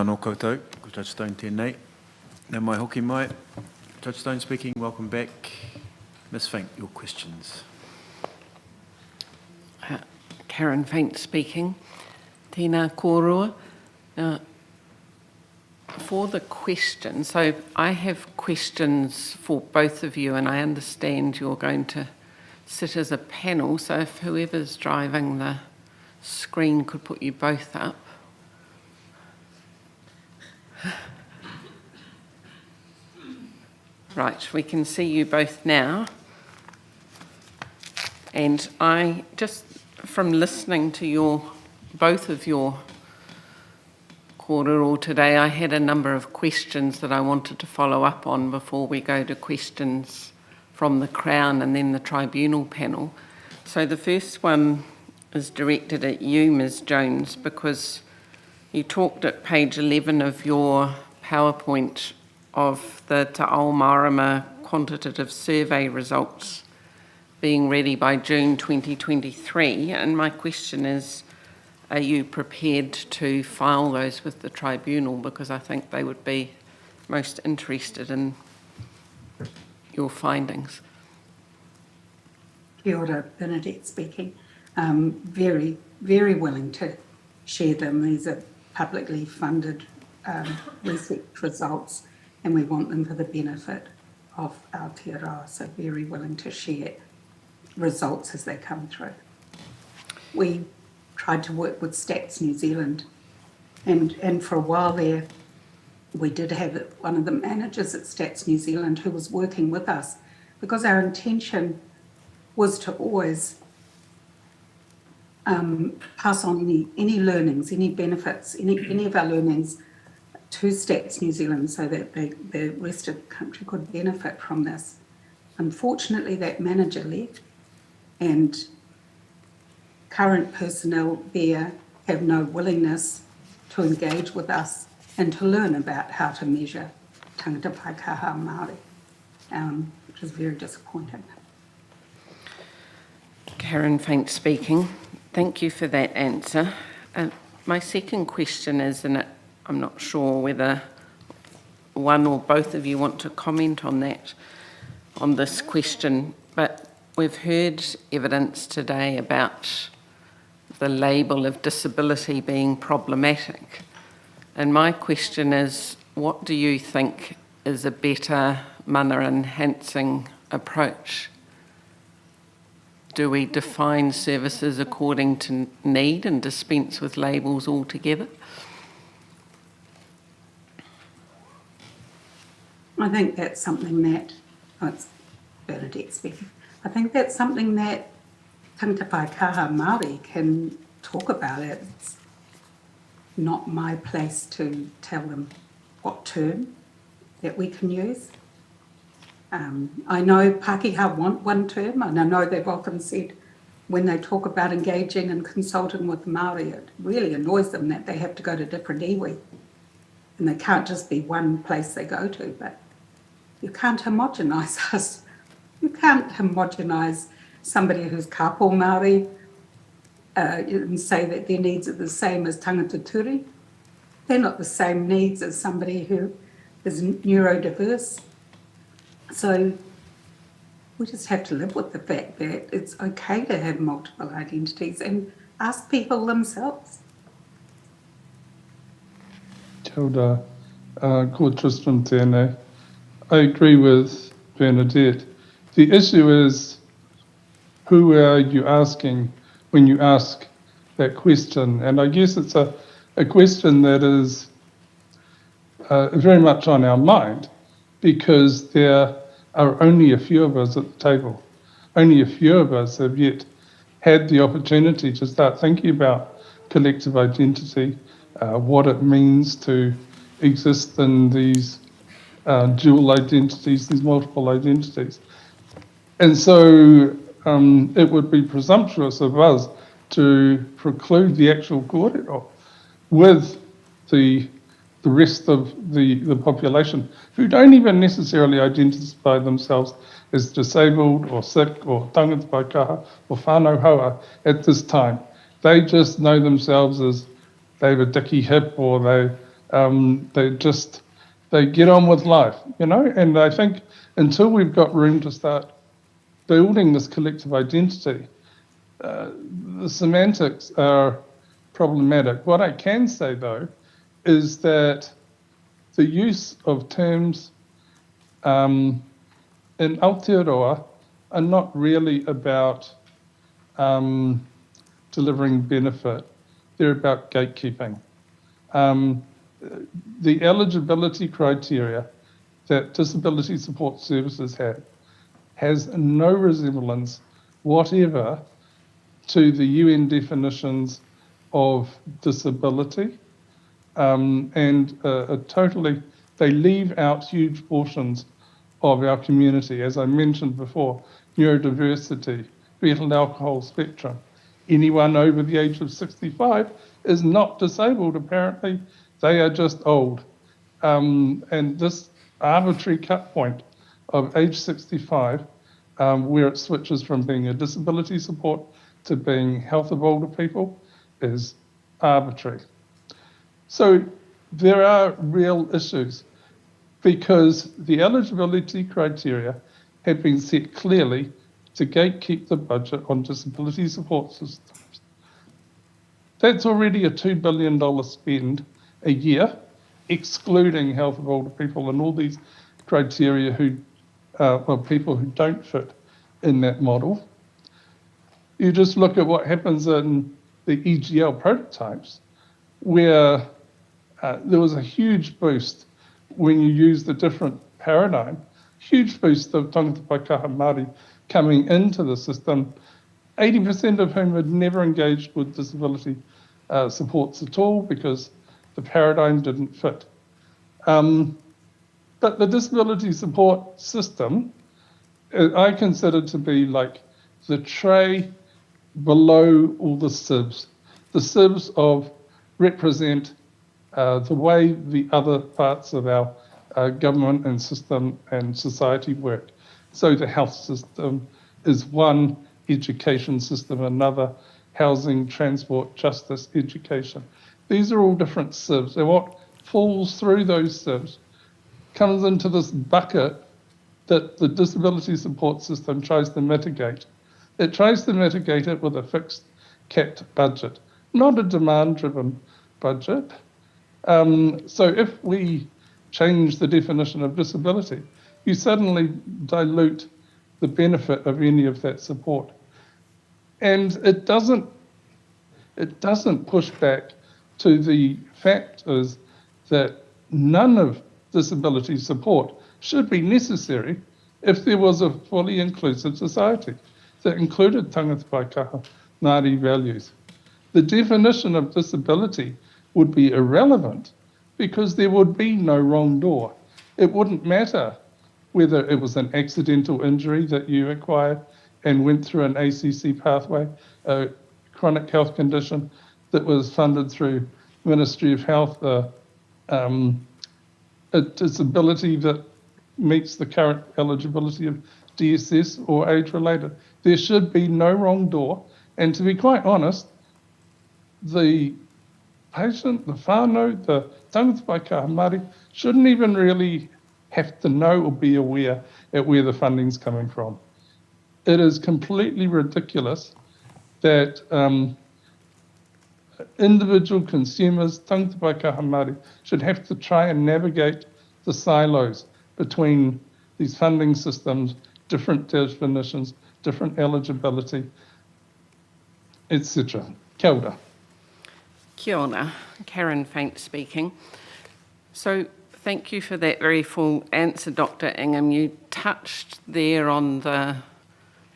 Anō koutou, ko Touchstone tēnei. Nā mai hoki mai. Touchstone speaking, welcome back. Ms. Fink, your questions. Karen Fink speaking. Tēnā kōrua. For the question, so I have questions for both of you, and I understand you're going to sit as a panel, so if whoever's driving the screen could put you both up. Right, we can see you both now. And I just, from listening to both of your kōrero today, I had a number of questions that I wanted to follow up on before we go to questions from the Crown and then the Tribunal panel. So the first one is directed at you, Ms. Jones, because you talked at page 11 of your PowerPoint of the Te Ao Marama quantitative survey results being ready by June 2023. And my question is, are you prepared to file those with the Tribunal? Because I think they would be most interested in your findings. Kia ora, Bernadette speaking. Very, very willing to share them. These are publicly funded research results, and we want them for the benefit of Aotearoa, so very willing to share results as they come through. We tried to work with Stats New Zealand, and for a while there, we did have one of the managers at Stats New Zealand who was working with us, because our intention was to always pass on any learnings, any benefits, any of our learnings to Stats New Zealand so that the rest of the country could benefit from this. Unfortunately, that manager left, and current personnel there have no willingness to engage with us and to learn about how to measure tangata paikaha Māori, which is very disappointing. Karen Fink speaking. Thank you for that answer. My second question is, and I'm not sure whether one or both of you want to comment on that, on this question, but we've heard evidence today about the label of disability being problematic. And my question is, what do you think is a better mana enhancing approach? Do we define services according to need and dispense with labels altogether? I think that's something that, it's Bernadette speaking, I think that's something that tangata paikaha Māori can talk about. It's not my place to tell them what term that we can use. I know Pākehā want one term, and I know they've often said when they talk about engaging and consulting with Māori, it really annoys them that they have to go to different iwi, and they can't just be one place they go to, but you can't homogenise us. You can't homogenise somebody who's kapo Māori and say that their needs are the same as tangata turi. They're not the same needs as somebody who is neurodiverse. So we just have to live with the fact that it's okay to have multiple identities and ask people themselves. Kia ora, ko Tristram tēnei. I agree with Bernadette. The issue is, who are you asking when you ask that question? And I guess it's a question that is very much on our mind, because there are only a few of us at the table. Only a few of us have yet had the opportunity to start thinking about collective identity, what it means to exist in these dual identities, these multiple identities. And so it would be presumptuous of us to preclude the actual kōrero with the rest of the population who don't even necessarily identify themselves as disabled or sick or tangata paikaha or whānau haua at this time. They just know themselves as they have a dicky hip, or They get on with life, you know. And I think until we've got room to start building this collective identity, the semantics are problematic. What I can say, though, is that the use of terms in Aotearoa are not really about delivering benefit. They're about gatekeeping. The eligibility criteria that disability support services have has no resemblance whatever to the UN definitions of disability, and totally, they leave out huge portions of our community. As I mentioned before, neurodiversity, fetal alcohol spectrum. Anyone over the age of 65 is not disabled, apparently. They are just old. And this arbitrary cut point of age 65, where it switches from being a disability support to being health of older people, is arbitrary. So there are real issues because the eligibility criteria have been set clearly to gatekeep the budget on disability support systems. That's already a $2 billion spend a year, excluding health of older people and all these criteria people who don't fit in that model. You just look at what happens in the EGL prototypes, where there was a huge boost when you use the different paradigm, huge boost of tangata paikaha Māori coming into the system, 80% of whom had never engaged with disability supports at all because the paradigm didn't fit. But the disability support system, I consider to be like the tray below all the sieves. The sieves represent the way the other parts of our government and system and society work. So the health system is one, education system another, housing, transport, justice, education. These are all different sieves, and what falls through those sieves comes into this bucket that the disability support system tries to mitigate. It tries to mitigate it with a fixed capped budget, not a demand-driven budget. So if we change the definition of disability, you suddenly dilute the benefit of any of that support. And it doesn't push back to the fact is that none of disability support should be necessary if there was a fully inclusive society that included tangata paikaha Māori values. The definition of disability would be irrelevant because there would be no wrong door. It wouldn't matter whether it was an accidental injury that you acquired and went through an ACC pathway, a chronic health condition that was funded through Ministry of Health, a disability that meets the current eligibility of DSS or age-related. There should be no wrong door. And to be quite honest, the patient, the whānau, the tangata paikaha Māori shouldn't even really have to know or be aware at where the funding's coming from. It is completely ridiculous that individual consumers, tangata paikaha Māori, should have to try and navigate the silos between these funding systems, different definitions, different eligibility, etc. Kia ora. Kia ora, Karen Faint speaking. So thank you for that very full answer, Dr. Ingham. You touched there on the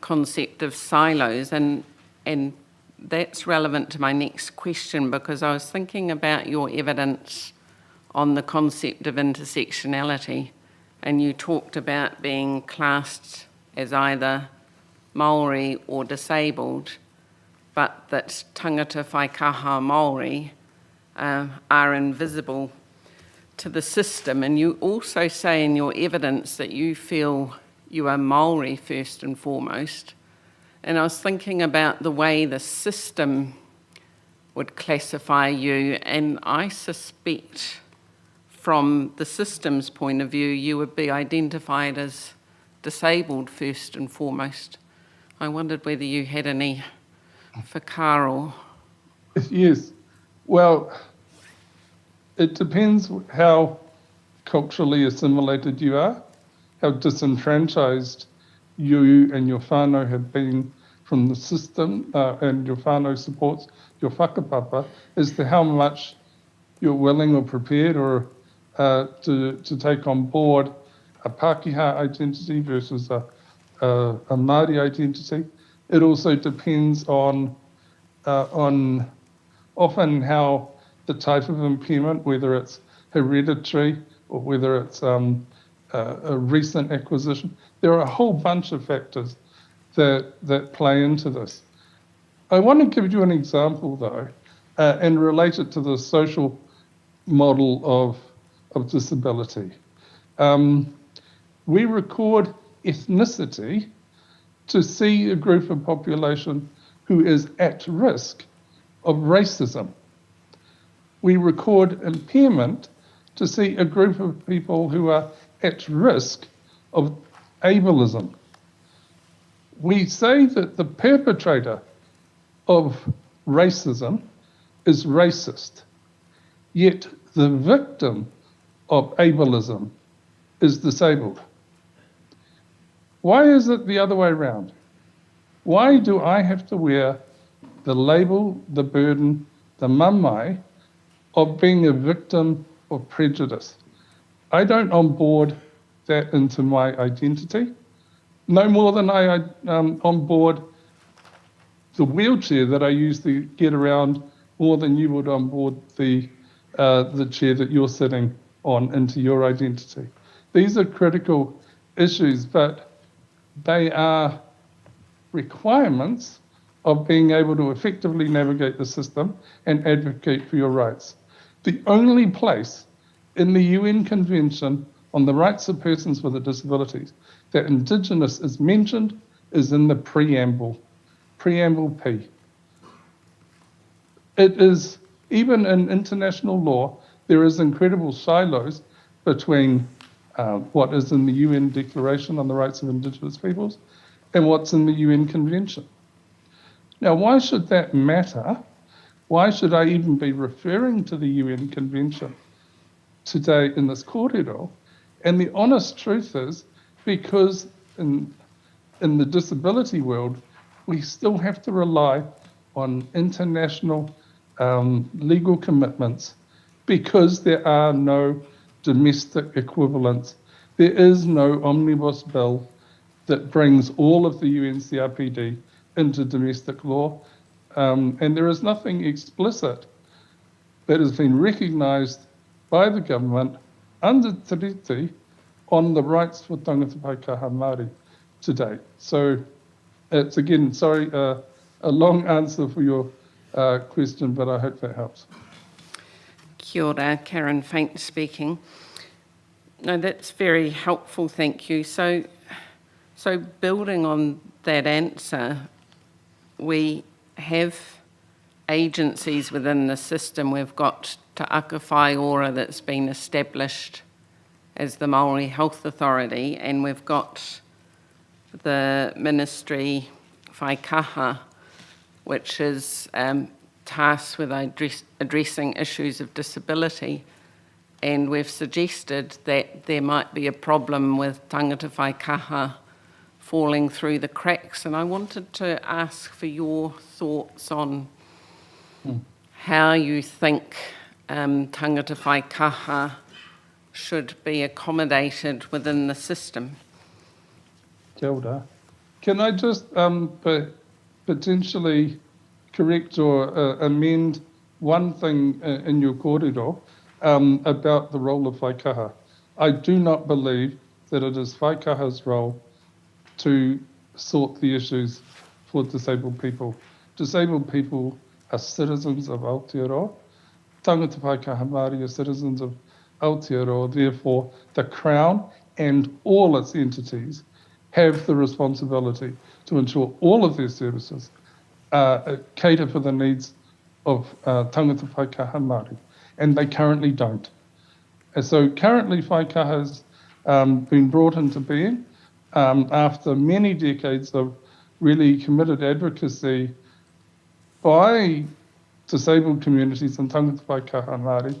concept of silos, and that's relevant to my next question because I was thinking about your evidence on the concept of intersectionality, and you talked about being classed as either Māori or disabled, but that tangata whaikaha Māori are invisible to the system. And you also say in your evidence that you feel you are Māori first and foremost. And I was thinking about the way the system would classify you, and I suspect from the system's point of view, you would be identified as disabled first and foremost. I wondered whether you had any whakaaro. Yes. Well, it depends how culturally assimilated you are, how disenfranchised you and your whānau have been from the system, and your whānau supports your whakapapa, as to how much you're willing or prepared or to take on board a Pākehā identity versus a Māori identity. It also depends on often how the type of impairment, whether it's hereditary or whether it's a recent acquisition. There are a whole bunch of factors that play into this. I want to give you an example, though, and relate it to the social model of disability. We record ethnicity to see a group of population who is at risk of racism. We record impairment to see a group of people who are at risk of ableism. We say that the perpetrator of racism is racist, yet the victim of ableism is disabled. Why is it the other way around? Why do I have to wear the label, the burden, the mamai of being a victim of prejudice? I don't onboard that into my identity, no more than I onboard the wheelchair that I use to get around, more than you would onboard the chair that you're sitting on into your identity. These are critical issues, but they are requirements of being able to effectively navigate the system and advocate for your rights. The only place in the UN Convention on the Rights of Persons with Disabilities that Indigenous is mentioned is in the preamble, preamble P. It is, even in international law, there is incredible silos between what is in the UN Declaration on the Rights of Indigenous Peoples and what's in the UN Convention. Now, why should that matter? Why should I even be referring to the UN Convention today in this kōrero? And the honest truth is, because in the disability world, we still have to rely on international legal commitments because there are no domestic equivalents. There is no omnibus bill that brings all of the UN CRPD into domestic law, and there is nothing explicit that has been recognised by the government under Tiriti on the rights for tangata Paikaha Māori to date. So it's, again, sorry, a long answer for your question, but I hope that helps. Kia ora, Karen Faint speaking. No, that's very helpful, thank you. So building on that answer, we have agencies within the system. We've got Te Aka Whai Ora that's been established as the Māori Health Authority, and we've got the Ministry Whaikaha, which is tasked with addressing issues of disability. And we've suggested that there might be a problem with tangata whaikaha falling through the cracks. And I wanted to ask for your thoughts on how you think tangata whaikaha should be accommodated within the system. Kia ora. Can I just potentially correct or amend one thing in your kōrero about the role of whaikaha? I do not believe that it is whaikaha's role to sort the issues for disabled people. Disabled people are citizens of Aotearoa. Tangata Paikaha Māori are citizens of Aotearoa. Therefore, the Crown and all its entities have the responsibility to ensure all of their services cater for the needs of tangata Paikaha Māori, and they currently don't. And so currently Whaikaha has been brought into being after many decades of really committed advocacy by disabled communities and tangata Whaikaha Māori,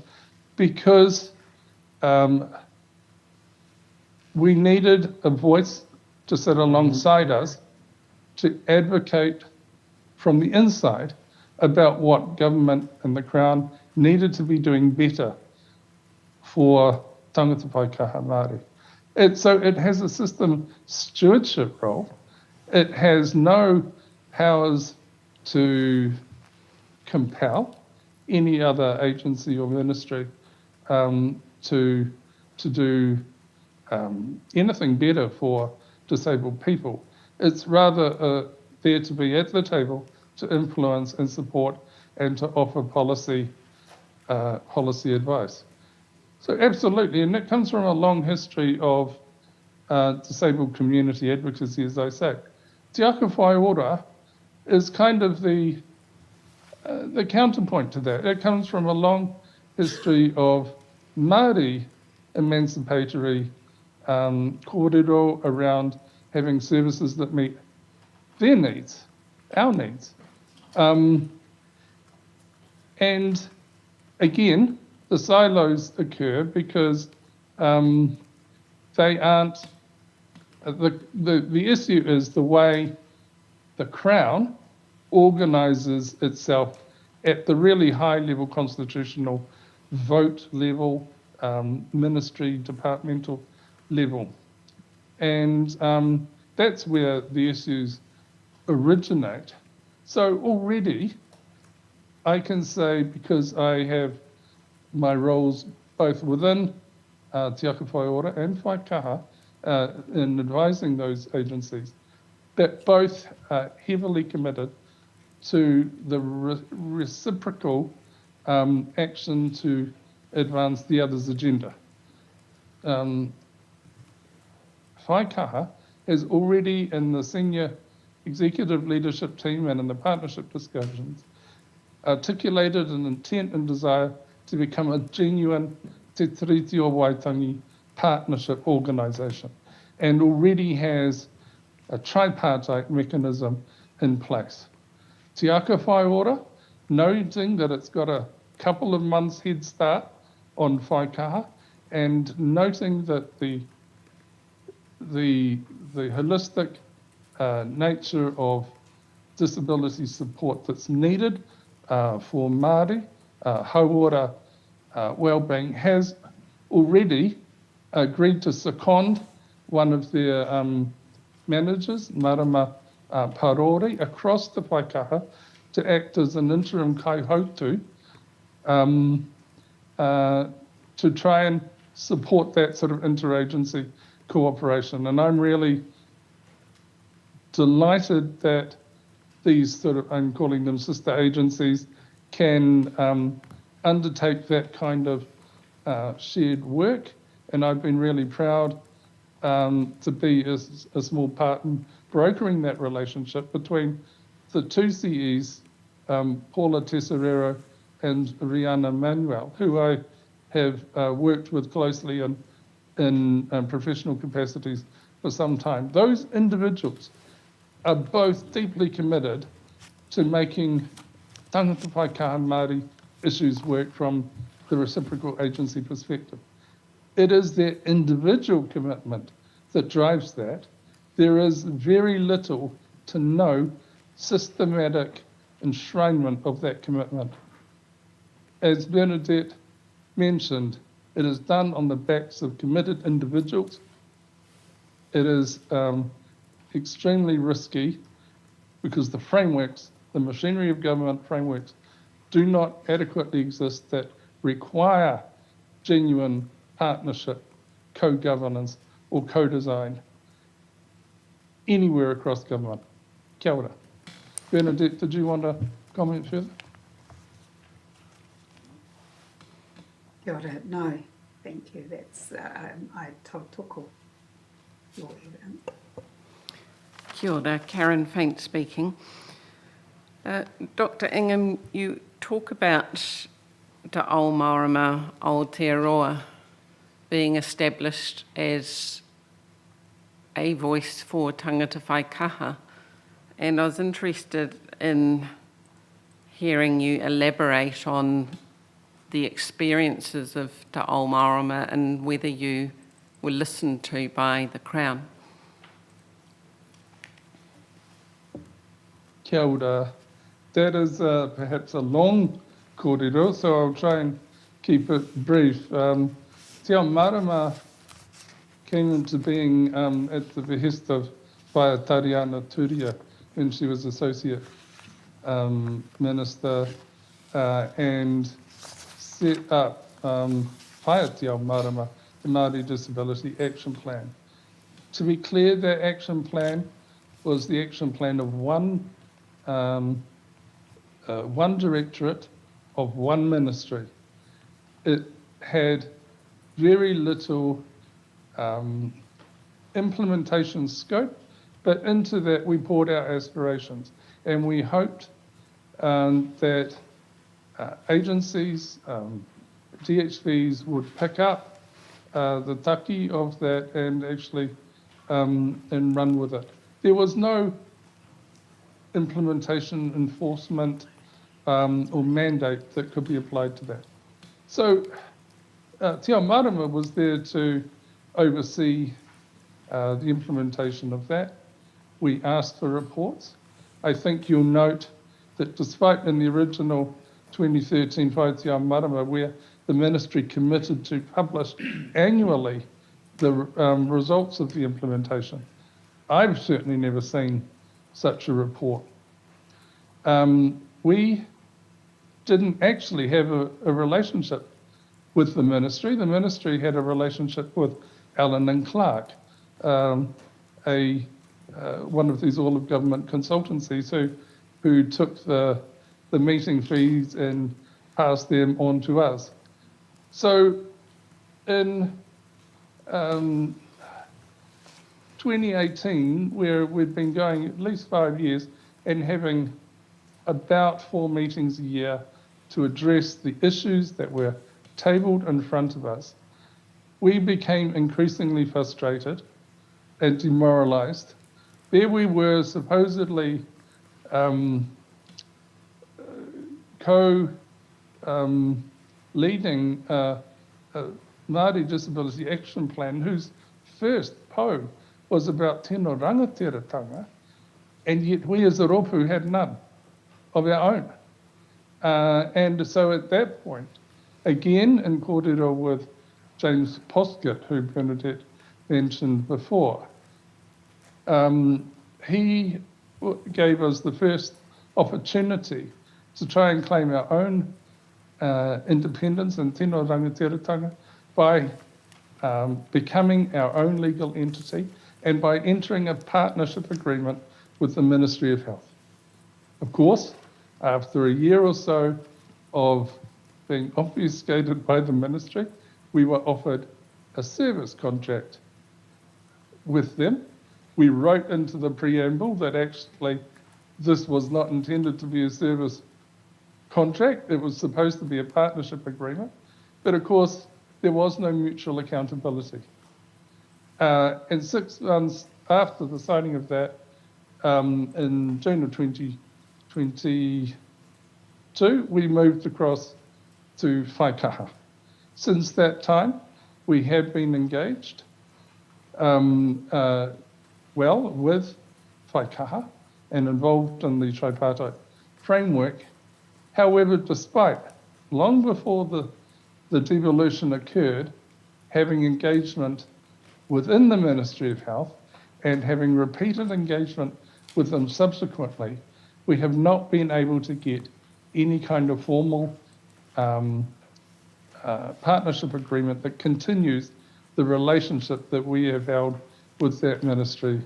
because we needed a voice to sit alongside us to advocate from the inside about what government and the Crown needed to be doing better for tangata Whaikaha Māori. So it has a system stewardship role. It has no powers to compel any other agency or ministry to do anything better for disabled people. It's rather there to be at the table to influence and support and to offer policy advice. So absolutely, and that comes from a long history of disabled community advocacy, as I say. Te Aka Whai Ora is kind of the counterpoint to that. It comes from a long history of Māori emancipatory kōrero around having services that meet their needs, our needs. And again, the silos occur because they aren't, the issue is the way the Crown organises itself at the really high level constitutional vote level, ministry, departmental level. And that's where the issues originate. So already I can say, because I have my roles both within Te Aka Whai Ora and Whaikaha in advising those agencies, that both are heavily committed to the reciprocal action to advance the other's agenda. Whaikaha has already, in the senior executive leadership team and in the partnership discussions, articulated an intent and desire to become a genuine Te Tiriti o Waitangi partnership organisation, and already has a tripartite mechanism in place. Te Aka Whai Ora, noting that it's got a couple of months head start on Whaikaha, and noting that the holistic nature of disability support that's needed for Māori, hauora wellbeing, has already agreed to second one of their managers, Marama Parori, across the Whaikaha to act as an interim kaihautu to try and support that sort of interagency cooperation. And I'm really delighted that these sort of, I'm calling them sister agencies, can undertake that kind of shared work. And I've been really proud to be a small part in brokering that relationship between the two CEs, Paula Tesoriero and Rihanna Manuel, who I have worked with closely in professional capacities for some time. Those individuals are both deeply committed to making tangata Whaikaha Māori issues work from the reciprocal agency perspective. It is their individual commitment that drives that. There is very little to no systematic enshrinement of that commitment. As Bernadette mentioned, it is done on the backs of committed individuals. It is extremely risky because the frameworks, the machinery of government frameworks, do not adequately exist that require genuine partnership, co-governance, or co-design anywhere across government. Kia ora. Bernadette, did you want to comment further? Kia ora. No, thank you. That's I tautoko your evidence. Kia ora, Karen Faint speaking. Dr. Ingham, you talk about Te Ao Marama Aotearoa being established as a voice for tangata whaikaha. And I was interested in hearing you elaborate on the experiences of Te Ao Marama and whether you were listened to by the Crown. Kia ora. That is perhaps a long kōrero, so I'll try and keep it brief. Te Ao Marama came into being at the behest of Whaia Tariana Turia when she was Associate Minister and set up Whaia Te Ao Marama, the Māori Disability Action Plan. To be clear, that action plan was the action plan of one directorate of one ministry. It had very little implementation scope, but into that we poured our aspirations, and we hoped that agencies, DHVs would pick up the taki of that and actually and run with it. There was no implementation, enforcement, or mandate that could be applied to that. So Te Ao Marama was there to oversee the implementation of that. We asked for reports. I think you'll note that despite in the original 2013 Whaia Te Ao Marama, where the ministry committed to publish annually the results of the implementation, I've certainly never seen such a report. We didn't actually have a relationship with the ministry. The ministry had a relationship with Allen and Clark, one of these all-of-government consultancies who took the meeting fees and passed them on to us. So in 2018, where we've been going at least 5 years and having about 4 meetings a year to address the issues that were tabled in front of us, we became increasingly frustrated and demoralised. There we were supposedly leading a Māori Disability Action Plan whose first po was about tino rangatiratanga, and yet we as a ropu had none of our own. And so at that point, again in kōrero with James Poskett, who Bernadette mentioned before, he gave us the first opportunity to try and claim our own independence and tino rangatiratanga by becoming our own legal entity and by entering a partnership agreement with the Ministry of Health. Of course, after a year or so of being obfuscated by the ministry, we were offered a service contract with them. We wrote into the preamble that actually this was not intended to be a service contract. It was supposed to be a partnership agreement. But of course, there was no mutual accountability. And 6 months after the signing of that, in June of 2022, we moved across to whaikaha. Since that time, we have been engaged well with whaikaha and involved in the tripartite framework. However, despite long before the devolution occurred, having engagement within the Ministry of Health and having repeated engagement with them subsequently, we have not been able to get any kind of formal partnership agreement that continues the relationship that we have held with that ministry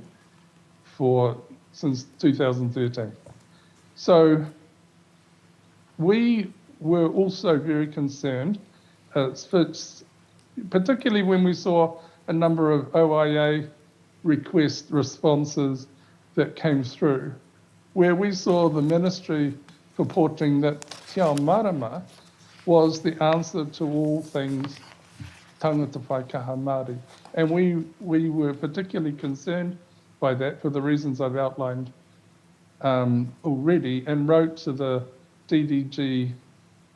since 2013. So we were also very concerned, particularly when we saw a number of OIA request responses that came through, where we saw the ministry purporting that Te Ao Marama was the answer to all things tangata whaikaha Māori. And we were particularly concerned by that for the reasons I've outlined already, and wrote to the DDG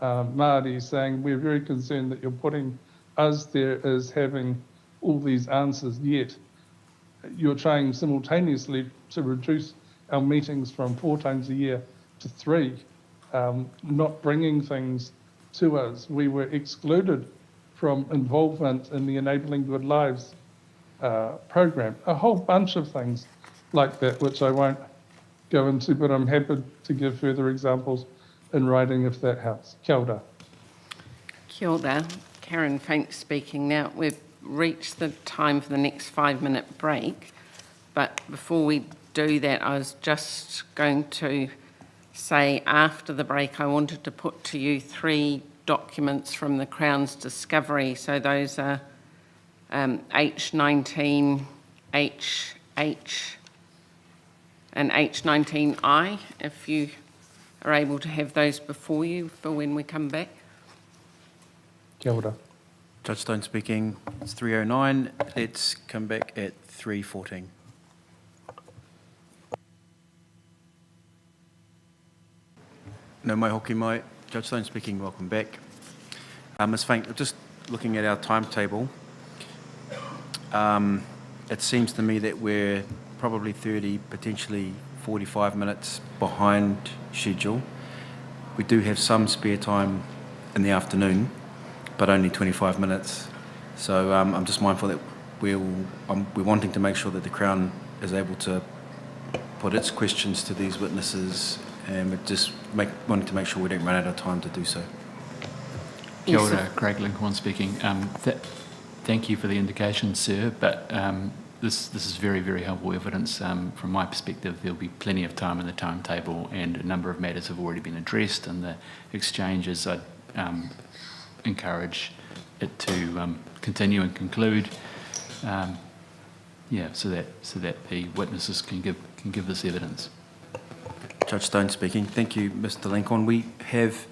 Māori saying, we're very concerned that you're putting us there as having all these answers, yet you're trying simultaneously to reduce our meetings from 4 times a year to 3, not bringing things to us. We were excluded from involvement in the Enabling Good Lives program, a whole bunch of things like that, which I won't go into, but I'm happy to give further examples in writing if that helps. Kia ora. Kia ora. Karen Fink speaking now. We've reached the time for the next 5-minute break, but before we do that, I was just going to say after the break I wanted to put to you 3 documents from the Crown's discovery. So those are H19, HH and H19I, if you are able to have those before you for when we come back. Kia ora. Judge Stone speaking. It's 3:09. Let's come back at 3:14. No mai hoki mai. Judge Stone speaking. Welcome back. Ms. Fink, just looking at our timetable, it seems to me that we're probably 30, potentially 45 minutes behind schedule. We do have some spare time in the afternoon, but only 25 minutes. So I'm just mindful that we're wanting to make sure that the Crown is able to put its questions to these witnesses, and we're just wanting to make sure we don't run out of time to do so. Kia ora, Craig Lincoln speaking. Thank you for the indication, sir, but this is very, very helpful evidence. From my perspective, there'll be plenty of time in the timetable, and a number of matters have already been addressed, and the exchanges, I'd encourage it to continue and conclude. So that the witnesses can give this evidence. Judge Stone speaking. Thank you, Mr. Lincoln. We have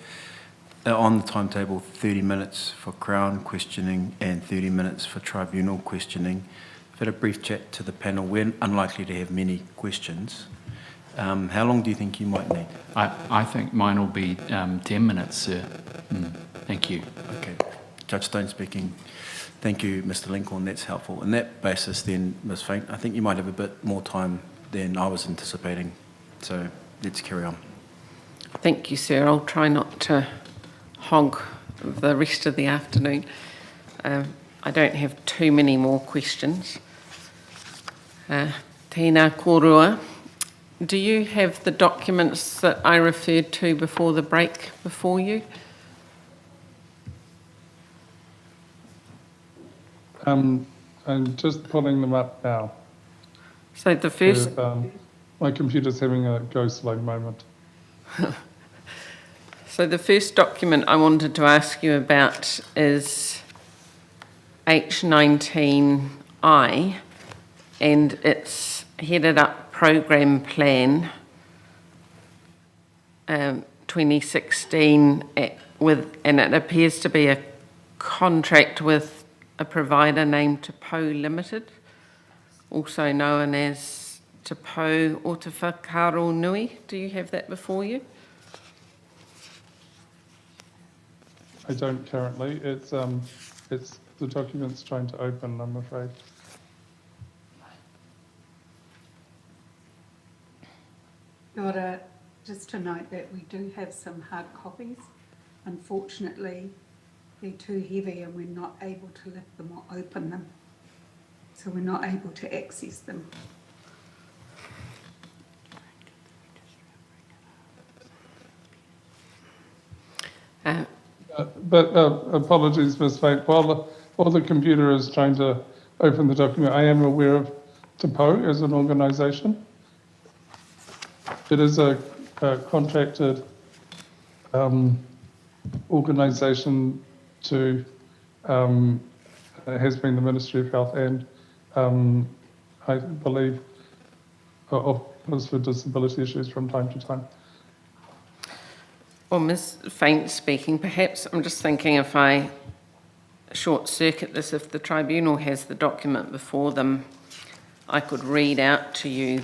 on the timetable 30 minutes for Crown questioning and 30 minutes for tribunal questioning. I've had a brief chat to the panel. We're unlikely to have many questions. How long do you think you might need? I think mine will be 10 minutes, sir. Thank you. Okay. Judge Stone speaking. Thank you, Mr. Lincoln. That's helpful. On that basis then, Ms. Fink, I think you might have a bit more time than I was anticipating. So let's carry on. Thank you, sir. I'll try not to hog the rest of the afternoon. I don't have too many more questions. Tēnā korua. Do you have the documents that I referred to before the break before you? I'm just pulling them up now. So the first... My computer's having a go slow moment. So the first document I wanted to ask you about is H19I, and it's headed up Program Plan 2016 and it appears to be a contract with a provider named Tapo Limited, also known as Tapo Otawhakaro Nui. Do you have that before you? I don't currently. It's the document's trying to open, I'm afraid. Nora, just to note that we do have some hard copies. Unfortunately, they're too heavy and we're not able to lift them or open them. So we're not able to access them. Apologies, Ms. Fate. While the computer is trying to open the document, I am aware of Tapo as an organisation. It is a contracted organisation to, has been the Ministry of Health and I believe Office for Disability Issues from time to time. Well, Ms. Faint speaking, perhaps I'm just thinking if I short circuit this. If the tribunal has the document before them, I could read out to you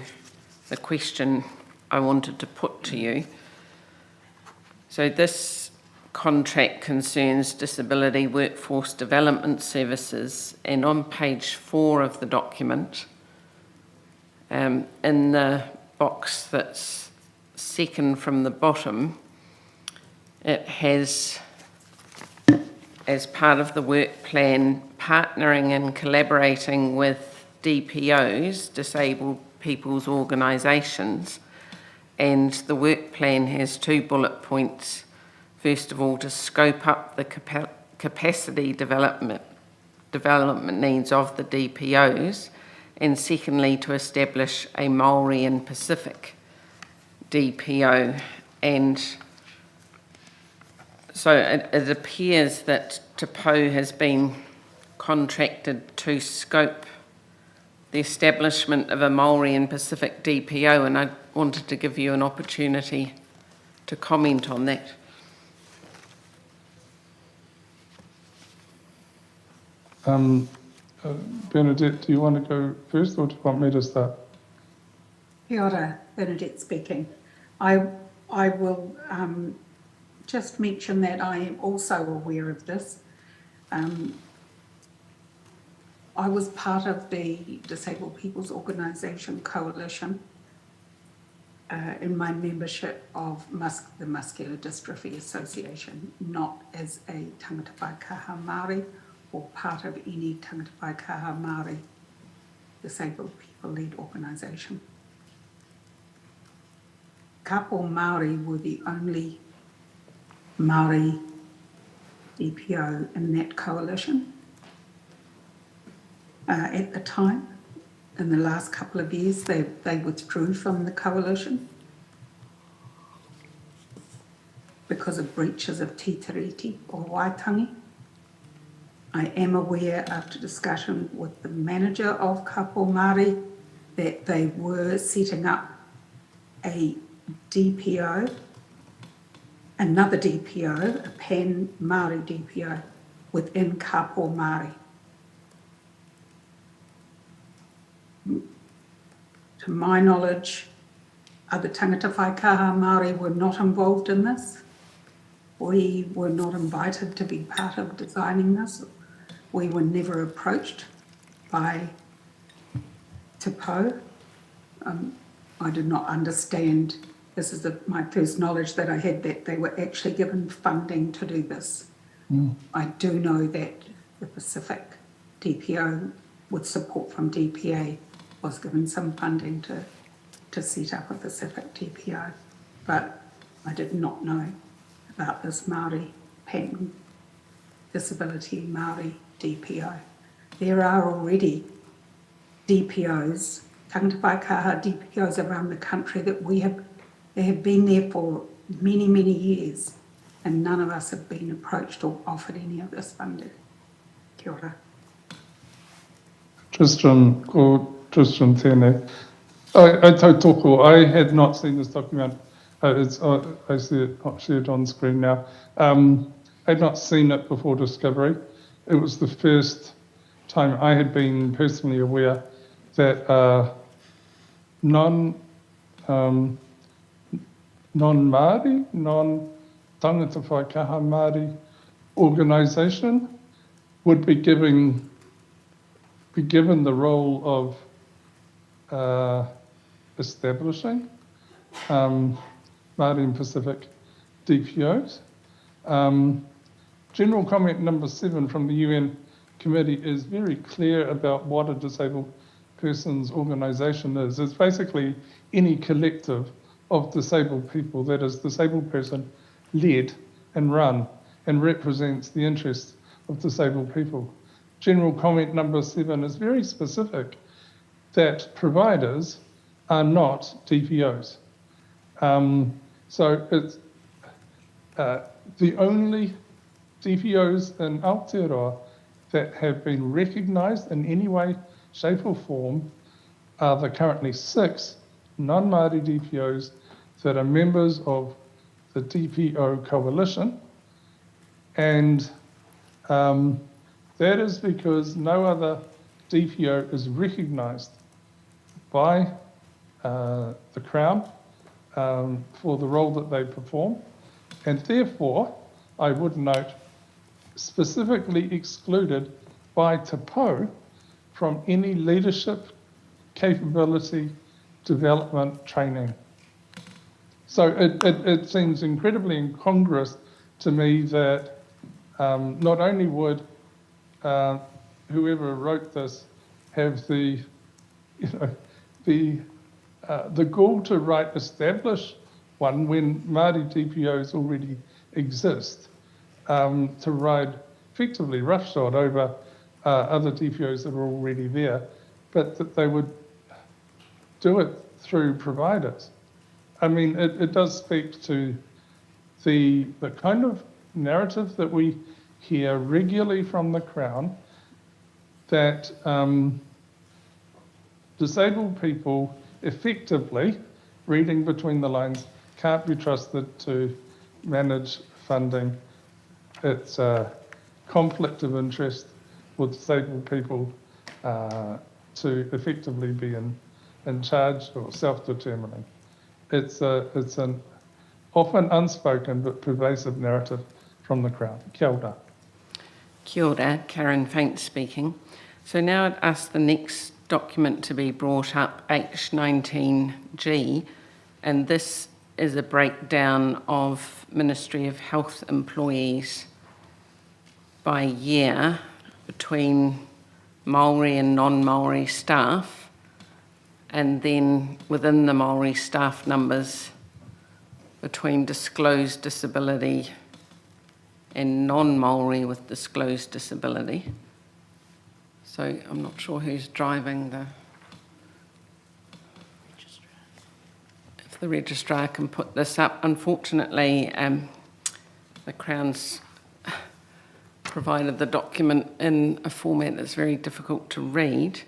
the question I wanted to put to you. So this contract concerns disability workforce development services, and on page 4 of the document, in the box that's second from the bottom, it has, as part of the work plan, partnering and collaborating with DPOs, disabled people's organisations, and the work plan has 2 bullet points. First of all, to scope up the capacity development needs of the DPOs, and secondly, to establish a Māori and Pacific DPO. And so it appears that Te Pou has been contracted to scope the establishment of a Māori and Pacific DPO, and I wanted to give you an opportunity to comment on that. Bernadette, do you want to go first, or do you want me to start? Kia ora, Bernadette speaking. I will just mention that I am also aware of this. I was part of the Disabled People's Organisation Coalition in my membership of the Muscular Dystrophy Association, not as a tangata whaikaha Māori or part of any tangata whaikaha Māori disabled people-led organisation. Kapo Māori were the only Māori DPO in that coalition at the time. In the last couple of years, they withdrew from the coalition because of breaches of Te Tiriti or Waitangi. I am aware, after discussion with the manager of Kapo Māori, that they were setting up a DPO, another DPO, a pan Māori DPO within Kapo Māori. To my knowledge, other tangata whaikaha Māori were not involved in this. We were not invited to be part of designing this. We were never approached by Te Pou. I did not understand, this is my first knowledge that I had, that they were actually given funding to do this. I do know that the Pacific DPO, with support from DPA, was given some funding to set up a Pacific DPO, but I did not know about this Māori pan disability Māori DPO. There are already DPOs, tangata whaikaha DPOs around the country that they have been there for many, many years, and none of us have been approached or offered any of this funding. Kia ora. Tristram tēnei. I tautoko, I had not seen this document. I see it not shared on screen now. I had not seen it before discovery. It was the first time I had been personally aware that non-Māori, non-tangata whaikaha Māori organisation would be given the role of establishing Māori and Pacific DPOs. General comment number 7 from the UN committee is very clear about what a disabled person's organisation is. It's basically any collective of disabled people that is disabled person led and run and represents the interests of disabled people. General comment number 7 is very specific that providers are not DPOs. So it's the only DPOs in Aotearoa that have been recognised in any way, shape or form are the currently 6 non-Māori DPOs that are members of the DPO coalition, and That is because no other DPO is recognised by the Crown for the role that they perform, and therefore, I would note, specifically excluded by TAPO from any leadership capability development training. So it seems incredibly incongruous to me that not only would whoever wrote this have the gall to write establish one when Māori DPOs already exist, to ride effectively roughshod over other DPOs that are already there, but that they would do it through providers. I mean, it does speak to the kind of narrative that we hear regularly from the Crown that disabled people effectively, reading between the lines, can't be trusted to manage funding. It's a conflict of interest for disabled people to effectively be in charge or self-determining. It's an often unspoken but pervasive narrative from the Crown. Kia ora. Kia ora, Karen Faint speaking. So now I'd ask the next document to be brought up, H19G, and this is a breakdown of Ministry of Health employees by year between Māori and non-Māori staff, and then within the Māori staff numbers between disclosed disability and non-Māori with disclosed disability. So I'm not sure who's driving the... If the registrar can put this up. Unfortunately, the Crown's provided the document in a format that's very difficult to read.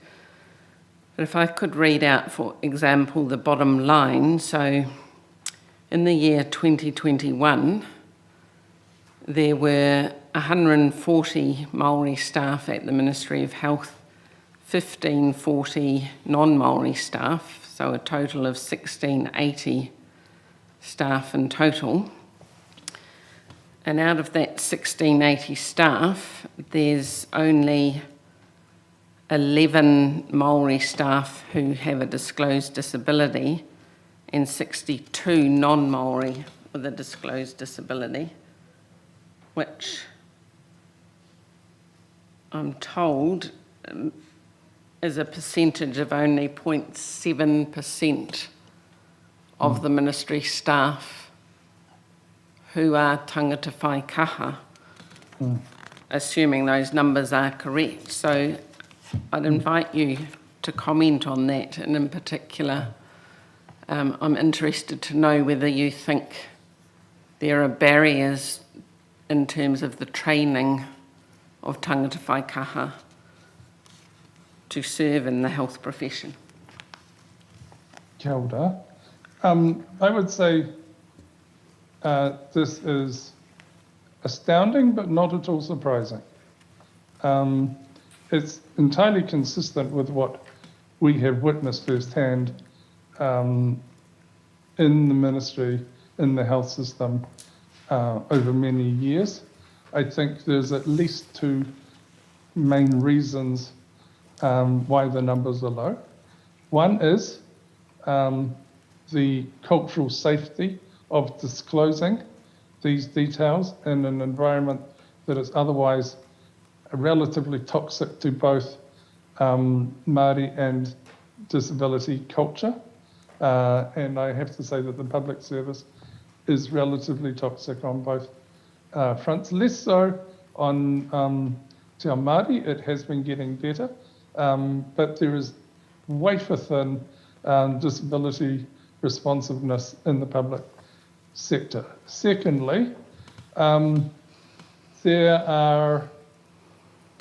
But if I could read out, for example, the bottom line. So in the year 2021, there were 140 Māori staff at the Ministry of Health, 1540 non-Māori staff, so a total of 1680 staff in total. And out of that 1680 staff, there's only 11 Māori staff who have a disclosed disability and 62 non-Māori with a disclosed disability, which I'm told is a percentage of only 0.7% of the ministry staff who are tangata whai kaha, assuming those numbers are correct. So I'd invite you to comment on that, and in particular, I'm interested to know whether you think there are barriers in terms of the training of tangata whai kaha to serve in the health profession. Kia ora. I would say this is astounding but not at all surprising. It's entirely consistent with what we have witnessed firsthand in the ministry, in the health system over many years. I think there's at least two main reasons why the numbers are low. One is the cultural safety of disclosing these details in an environment that is otherwise relatively toxic to both Māori and disability culture. And I have to say that the public service is relatively toxic on both fronts. Less so on Te Ao Māori, it has been getting better, but there is wafer thin disability responsiveness in the public sector. Secondly, there are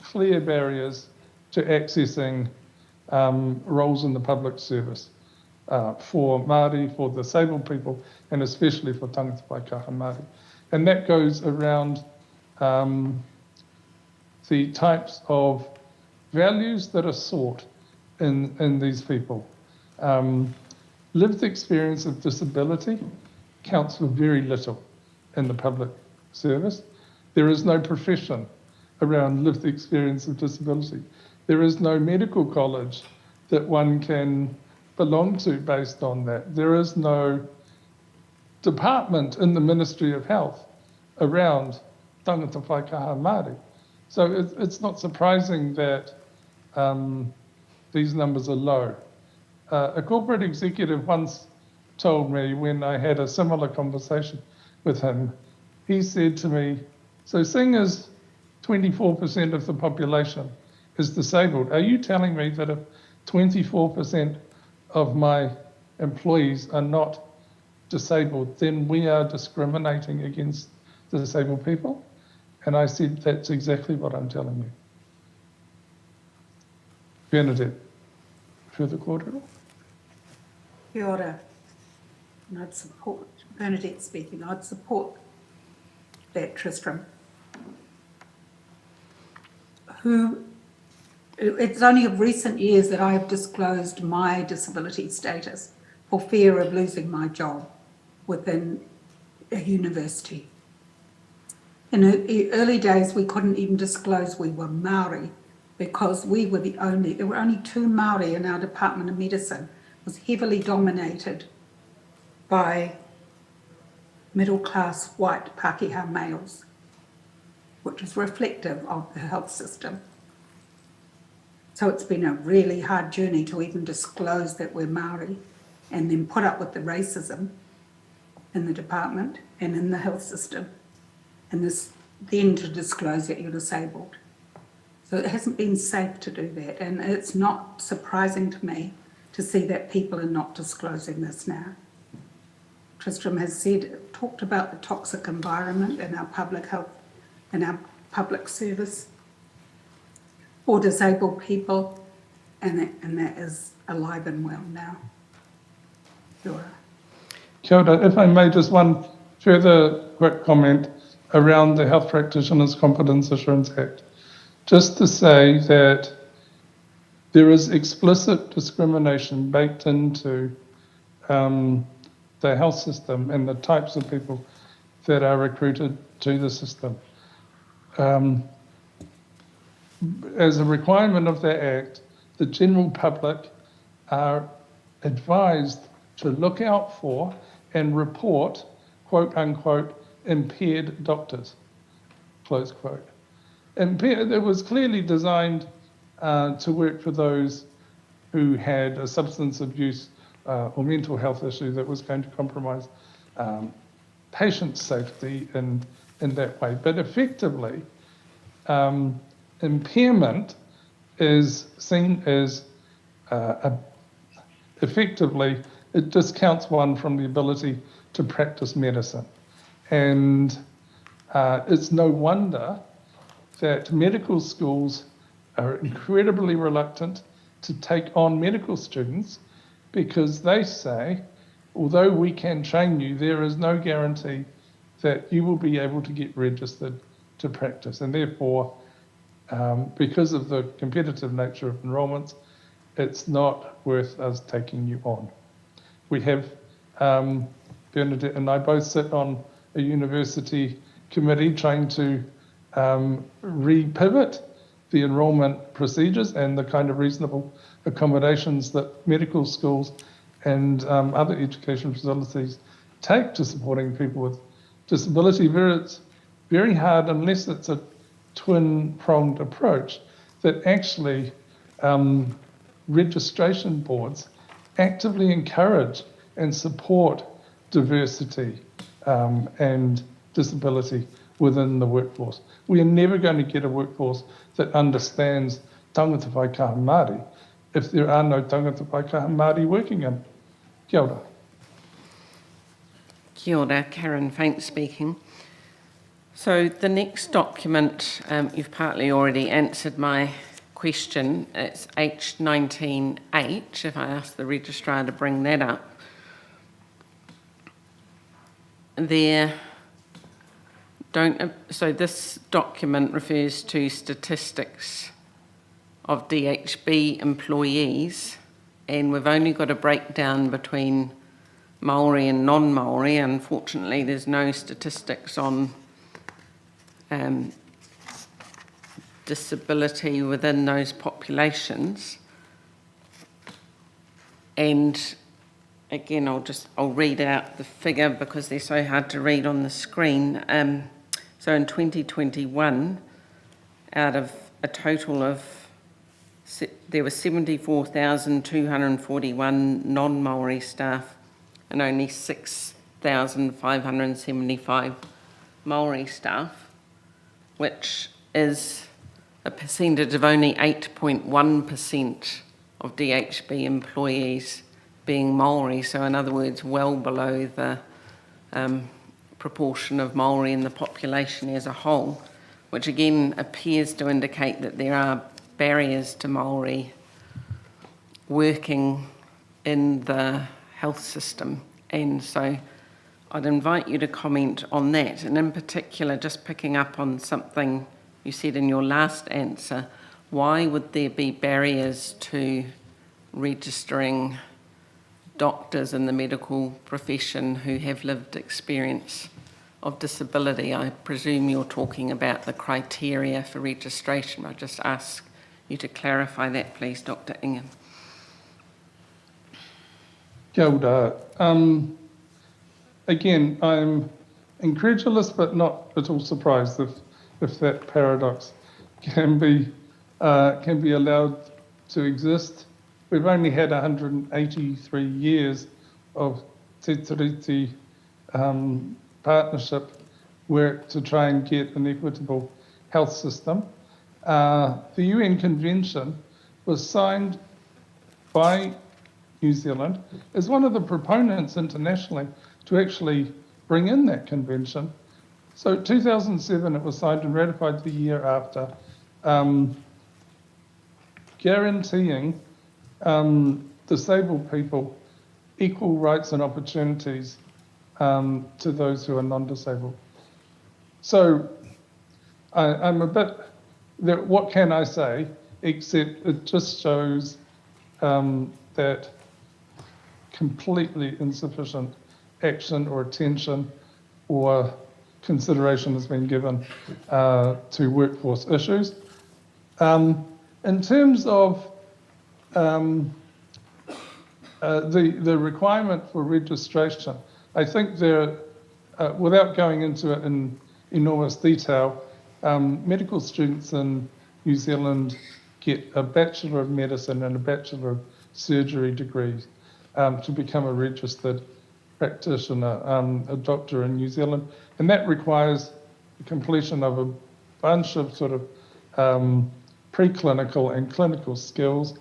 clear barriers to accessing roles in the public service for Māori, for disabled people, and especially for tangata whai kaha Māori. And that goes around the types of values that are sought in these people. Lived experience of disability counts for very little in the public service. There is no profession around lived experience of disability. There is no medical college that one can belong to based on that. There is no department in the Ministry of Health around tangata whaikaha Māori. So it's not surprising that these numbers are low. A corporate executive once told me, when I had a similar conversation with him, he said to me, so seeing as 24% of the population is disabled, are you telling me that if 24% of my employees are not disabled, then we are discriminating against disabled people? And I said, that's exactly what I'm telling you. Bernadette, further kōrero? Kia ora. And I'd support, Bernadette speaking, I'd support that Tristram. It's only of recent years that I have disclosed my disability status for fear of losing my job within a university. In the early days, we couldn't even disclose we were Māori because there were only 2 Māori in our Department of Medicine. It was heavily dominated by middle-class white Pākehā males, which is reflective of the health system. So it's been a really hard journey to even disclose that we're Māori and then put up with the racism in the department and in the health system, and then to disclose that you're disabled. So it hasn't been safe to do that, and it's not surprising to me to see that people are not disclosing this now. Tristram has talked about the toxic environment in our public health, in our public service for disabled people, and that is alive and well now. Sure. Kia ora. If I may, just one further quick comment around the Health Practitioners Competence Assurance Act. Just to say that there is explicit discrimination baked into the health system and the types of people that are recruited to the system. As a requirement of the Act, the general public are advised to look out for and report, quote unquote, impaired doctors, close quote. Impaired, it was clearly designed to work for those who had a substance abuse or mental health issue that was going to compromise patient safety in that way. But effectively, impairment is seen as effectively, it discounts one from the ability to practice medicine. And it's no wonder that medical schools are incredibly reluctant to take on medical students because they say, although we can train you, there is no guarantee that you will be able to get registered to practice. And therefore, because of the competitive nature of enrolments, it's not worth us taking you on. We have, Bernadette and I both sit on a university committee trying to repivot the enrolment procedures and the kind of reasonable accommodations that medical schools and other education facilities take to supporting people with disability. It's very hard unless it's a twin-pronged approach that actually registration boards actively encourage and support diversity and disability within the workforce. We are never going to get a workforce that understands tangata whaikaha Māori if there are no tangata whaikaha Māori working in. Kia ora. Kia ora, Karen Faint speaking. So the next document, you've partly already answered my question. It's H19H, if I ask the registrar to bring that up. There, So this document refers to statistics of DHB employees, and we've only got a breakdown between Māori and non-Māori. Unfortunately, there's no statistics on disability within those populations. And again, I'll read out the figure because they're so hard to read on the screen. So in 2021, out of a total of, there were 74,241 non-Māori staff and only 6,575 Māori staff, which is a percentage of only 8.1% of DHB employees being Māori. So in other words, well below the proportion of Māori in the population as a whole, which again appears to indicate that there are barriers to Māori working in the health system. And so I'd invite you to comment on that, and in particular, just picking up on something you said in your last answer, why would there be barriers to registering doctors in the medical profession who have lived experience of disability? I presume you're talking about the criteria for registration. I just ask you to clarify that, please, Dr. Ingham. Kia ora. Again, I'm incredulous but not at all surprised if that paradox can be allowed to exist. We've only had 183 years of Te Tiriti partnership work to try and get an equitable health system. The UN Convention was signed by New Zealand as one of the proponents internationally to actually bring in that convention. So 2007 it was signed and ratified the year after, guaranteeing disabled people equal rights and opportunities to those who are non-disabled. So I'm a bit, what can I say, except it just shows that completely insufficient action or attention or consideration has been given to workforce issues. In terms of the requirement for registration, I think there, without going into it in enormous detail, medical students in New Zealand get a Bachelor of Medicine and a Bachelor of Surgery degree to become a registered practitioner, a doctor in New Zealand. And that requires the completion of a bunch of sort of preclinical and clinical skills,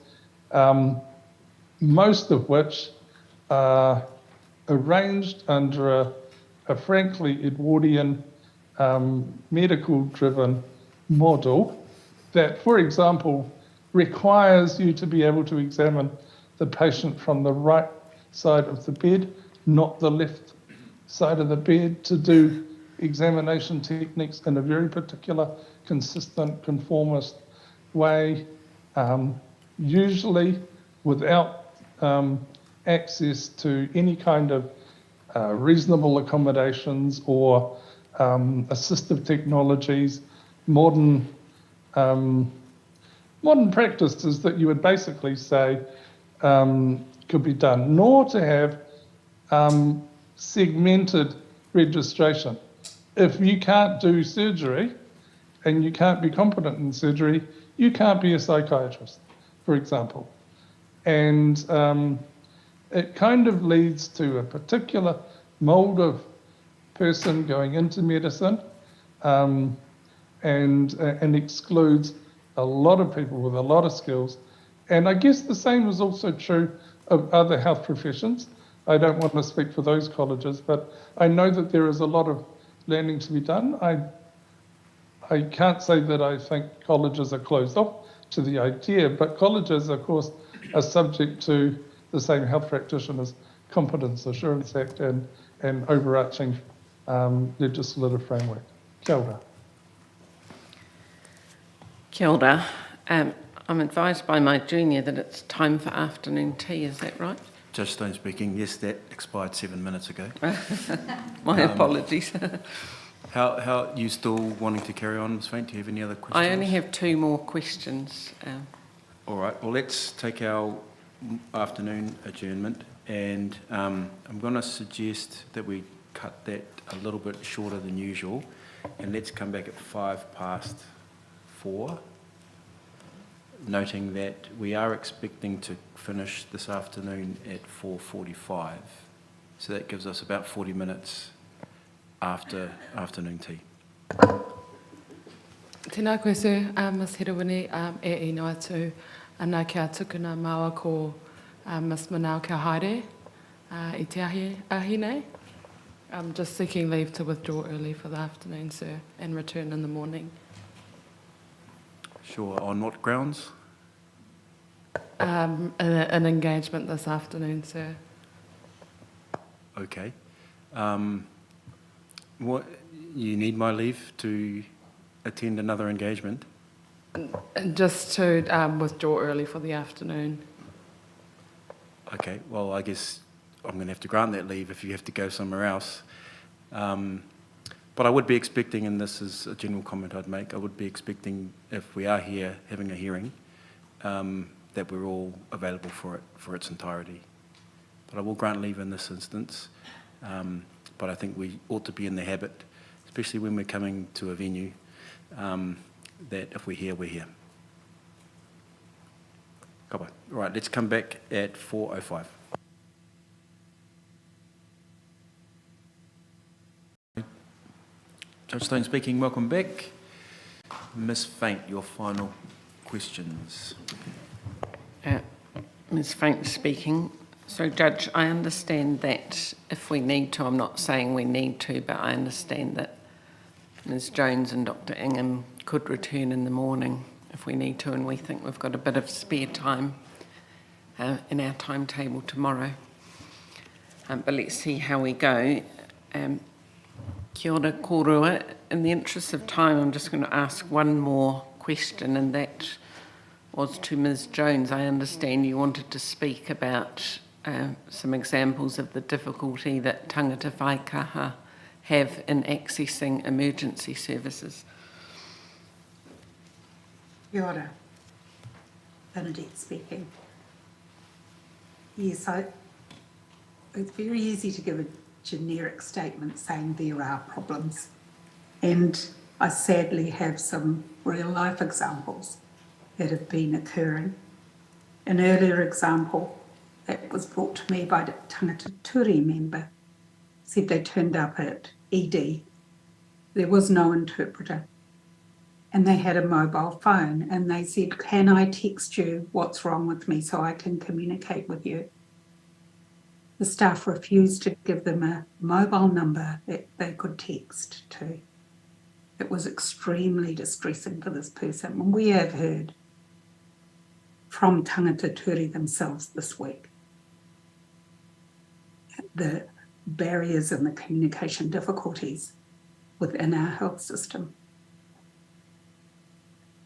most of which are arranged under a frankly Edwardian medical-driven model that, for example, requires you to be able to examine the patient from the right side of the bed, not the left side of the bed, to do examination techniques in a very particular, consistent, conformist way, usually without access to any kind of reasonable accommodations or assistive technologies, modern practices that you would basically say could be done, nor to have segmented registration. If you can't do surgery and you can't be competent in surgery, you can't be a psychiatrist, for example. And it kind of leads to a particular mold of person going into medicine and excludes a lot of people with a lot of skills. And I guess the same is also true of other health professions. I don't want to speak for those colleges, but I know that there is a lot of learning to be done. I can't say that I think colleges are closed off to the idea, but colleges, of course, are subject to the same Health Practitioners Competence Assurance Act and overarching legislative framework. Kia ora. Kia ora. I'm advised by my junior that it's time for afternoon tea, is that right? Judge Stone speaking. Yes, that expired 7 minutes ago. My apologies. How you still wanting to carry on, Ms. Faint? Do you have any other questions? I only have 2 more questions. All right. Well, let's take our afternoon adjournment, and I'm going to suggest that we cut that a little bit shorter than usual, and let's come back at 4:05, noting that we are expecting to finish this afternoon at 4:45, so that gives us about 40 minutes after afternoon tea. Tēnā koe sir, Ms Hirawini, e ino atu ana kia tukuna maua ko Ms Manau kia haere I te ahi nei. I'm just seeking leave to withdraw early for the afternoon, sir, and return in the morning. Sure. On what grounds? An engagement this afternoon, sir. Okay. What, you need my leave to attend another engagement? Just to withdraw early for the afternoon. Okay, well, I guess I'm going to have to grant that leave if you have to go somewhere else. But I would be expecting, and this is a general comment I'd make, I would be expecting, if we are here having a hearing, that we're all available for it for its entirety. But I will grant leave in this instance. But I think we ought to be in the habit, especially when we're coming to a venue, that if we're here, we're here. All right, let's come back at 4:05. Judge Stone speaking, welcome back. Ms Faint, your final questions. Ms Faint speaking. So, Judge, I understand that if we need to, I'm not saying we need to, but I understand that Ms Jones and Dr Ingham could return in the morning if we need to, and we think we've got a bit of spare time in our timetable tomorrow. But let's see how we go. Kia ora kōrua. In the interest of time, I'm just going to ask one more question, and that was to Ms Jones. I understand you wanted to speak about some examples of the difficulty that tangata whaikaha have in accessing emergency services. Kia ora. Bernadette speaking. Yes, it's very easy to give a generic statement saying there are problems. And I sadly have some real life examples that have been occurring. An earlier example that was brought to me by the tangata Turi member said they turned up at ED. There was no interpreter. And they had a mobile phone, and they said, can I text you what's wrong with me so I can communicate with you? The staff refused to give them a mobile number that they could text to. It was extremely distressing for this person. And we have heard from tangata Turi themselves this week the barriers and the communication difficulties within our health system.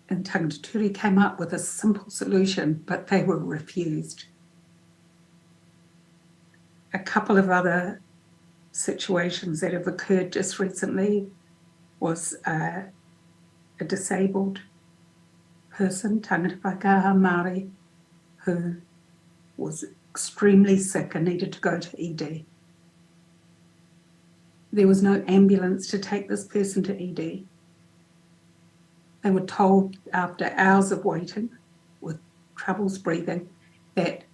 And tangata Turi came up with a simple solution, but they were refused. A couple of other situations that have occurred just recently was a disabled person, tangata whaikaha Māori, who was extremely sick and needed to go to ED. There was no ambulance to take this person to ED. They were told after hours of waiting with troubles breathing that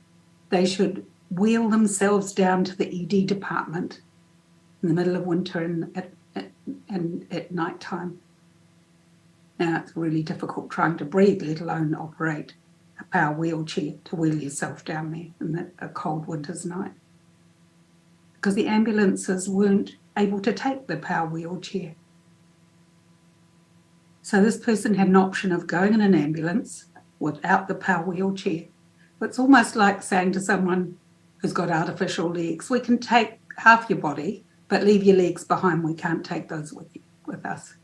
they should wheel themselves down to the ED department in the middle of winter and at night time. Now, it's really difficult trying to breathe, let alone operate a power wheelchair to wheel yourself down there in a cold winter's night. Because the ambulances weren't able to take the power wheelchair. So this person had an option of going in an ambulance without the power wheelchair. But it's almost like saying to someone who's got artificial legs, we can take half your body, but leave your legs behind. We can't take those with us.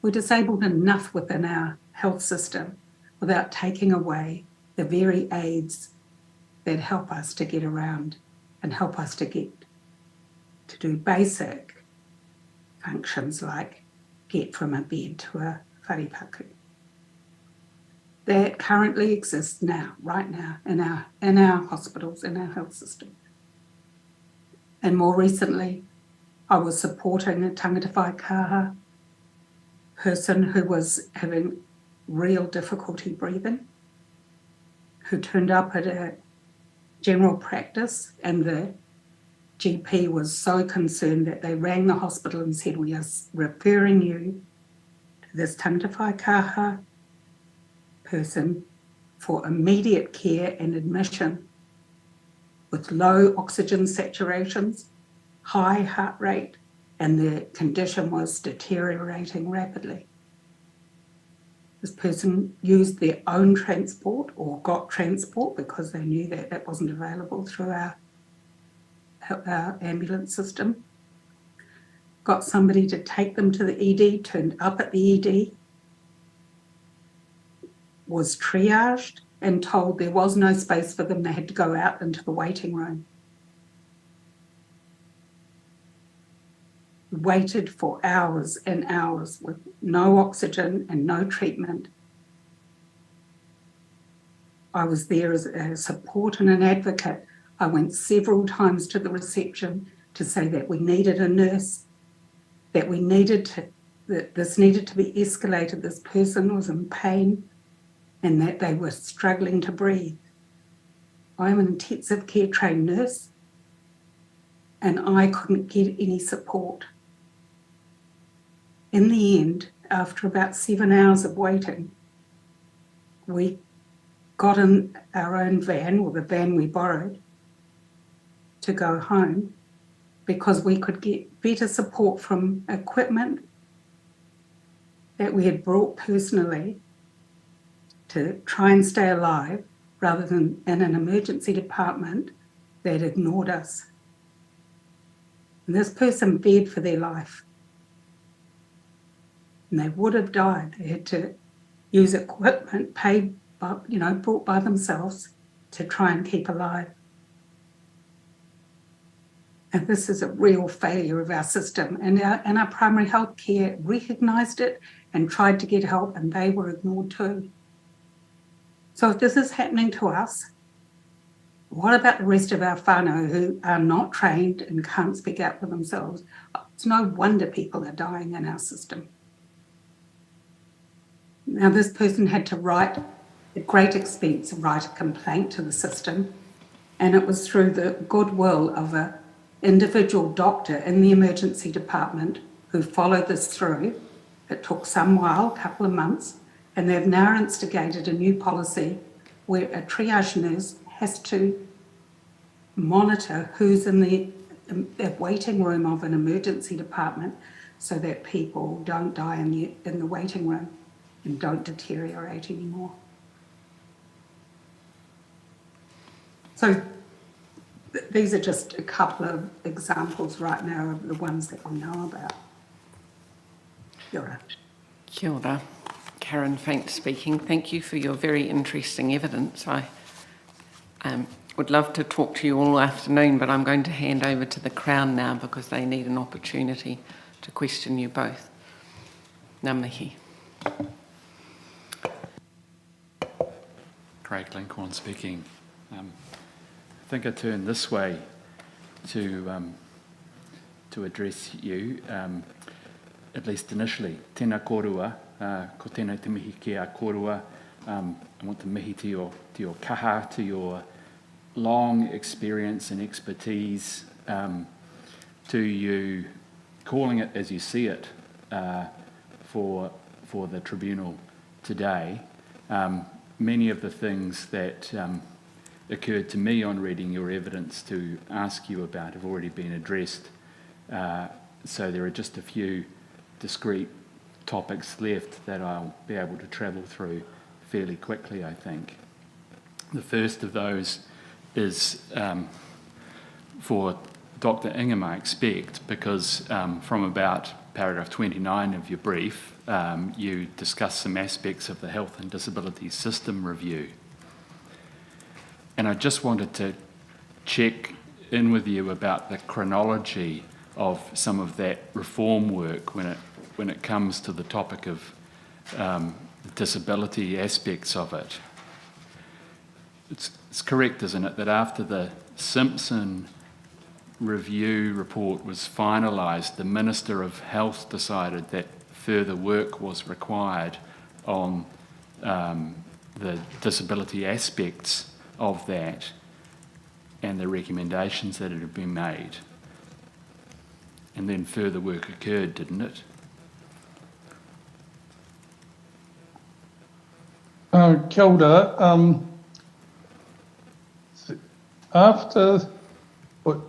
We're disabled enough within our health system without taking away the very aids that help us to get around and help us to do basic functions like get from a bed to a wharipaku. That currently exists now, right now, in our hospitals, in our health system. And more recently, I was supporting a tangata whaikaha person who was having real difficulty breathing, who turned up at a general practice, and the GP was so concerned that they rang the hospital and said, we are referring you to this tangata whaikaha person for immediate care and admission with low oxygen saturations, high heart rate, and the condition was deteriorating rapidly. This person used their own transport or got transport because they knew that that wasn't available through our ambulance system. Got somebody to take them to the ED, turned up at the ED, was triaged and told there was no space for them. They had to go out into the waiting room. Waited for hours and hours with no oxygen and no treatment. I was there as a support and an advocate. I went several times to the reception to say that we needed a nurse, that this needed to be escalated. This person was in pain and that they were struggling to breathe. I'm an intensive care trained nurse and I couldn't get any support. In the end, after about 7 hours of waiting, we got in our own van, or the van we borrowed, to go home because we could get better support from equipment that we had brought personally to try and stay alive rather than in an emergency department that ignored us. And this person feared for their life. And they would have died. They had to use equipment brought by themselves to try and keep alive. And this is a real failure of our system. And our primary health care recognised it and tried to get help, and they were ignored too. So if this is happening to us, what about the rest of our whānau who are not trained and can't speak out for themselves? It's no wonder people are dying in our system. Now, this person had to write, at great expense, write a complaint to the system, and it was through the goodwill of an individual doctor in the emergency department who followed this through. It took some while, a couple of months, and they've now instigated a new policy where a triage nurse has to monitor who's in the waiting room of an emergency department so that people don't die in the waiting room and don't deteriorate anymore. So these are just a couple of examples right now of the ones that we know about. Kia ora. Kia ora. Karen Faint speaking. Thank you for your very interesting evidence. I would love to talk to you all afternoon, but I'm going to hand over to the Crown now because they need an opportunity to question you both. Ngā mihi. Craig Lincoln speaking. I think I turn this way to address you, at least initially. Tēnā korua, ko tēnā te mihi ki a korua. I want to mihi to your kaha, to your long experience and expertise, to you calling it as you see it for the tribunal today. Many of the things that occurred to me on reading your evidence to ask you about have already been addressed. So there are just a few discrete topics left that I'll be able to travel through fairly quickly, I think. The first of those is for Dr. Ingham, I expect, because from about paragraph 29 of your brief, you discuss some aspects of the Health and Disability System Review. And I just wanted to check in with you about the chronology of some of that reform work when it comes to the topic of disability aspects of it. It's correct, isn't it, that after the Simpson review report was finalised, the Minister of Health decided that further work was required on the disability aspects of that and the recommendations that had been made. And then further work occurred, didn't it? Kia ora. After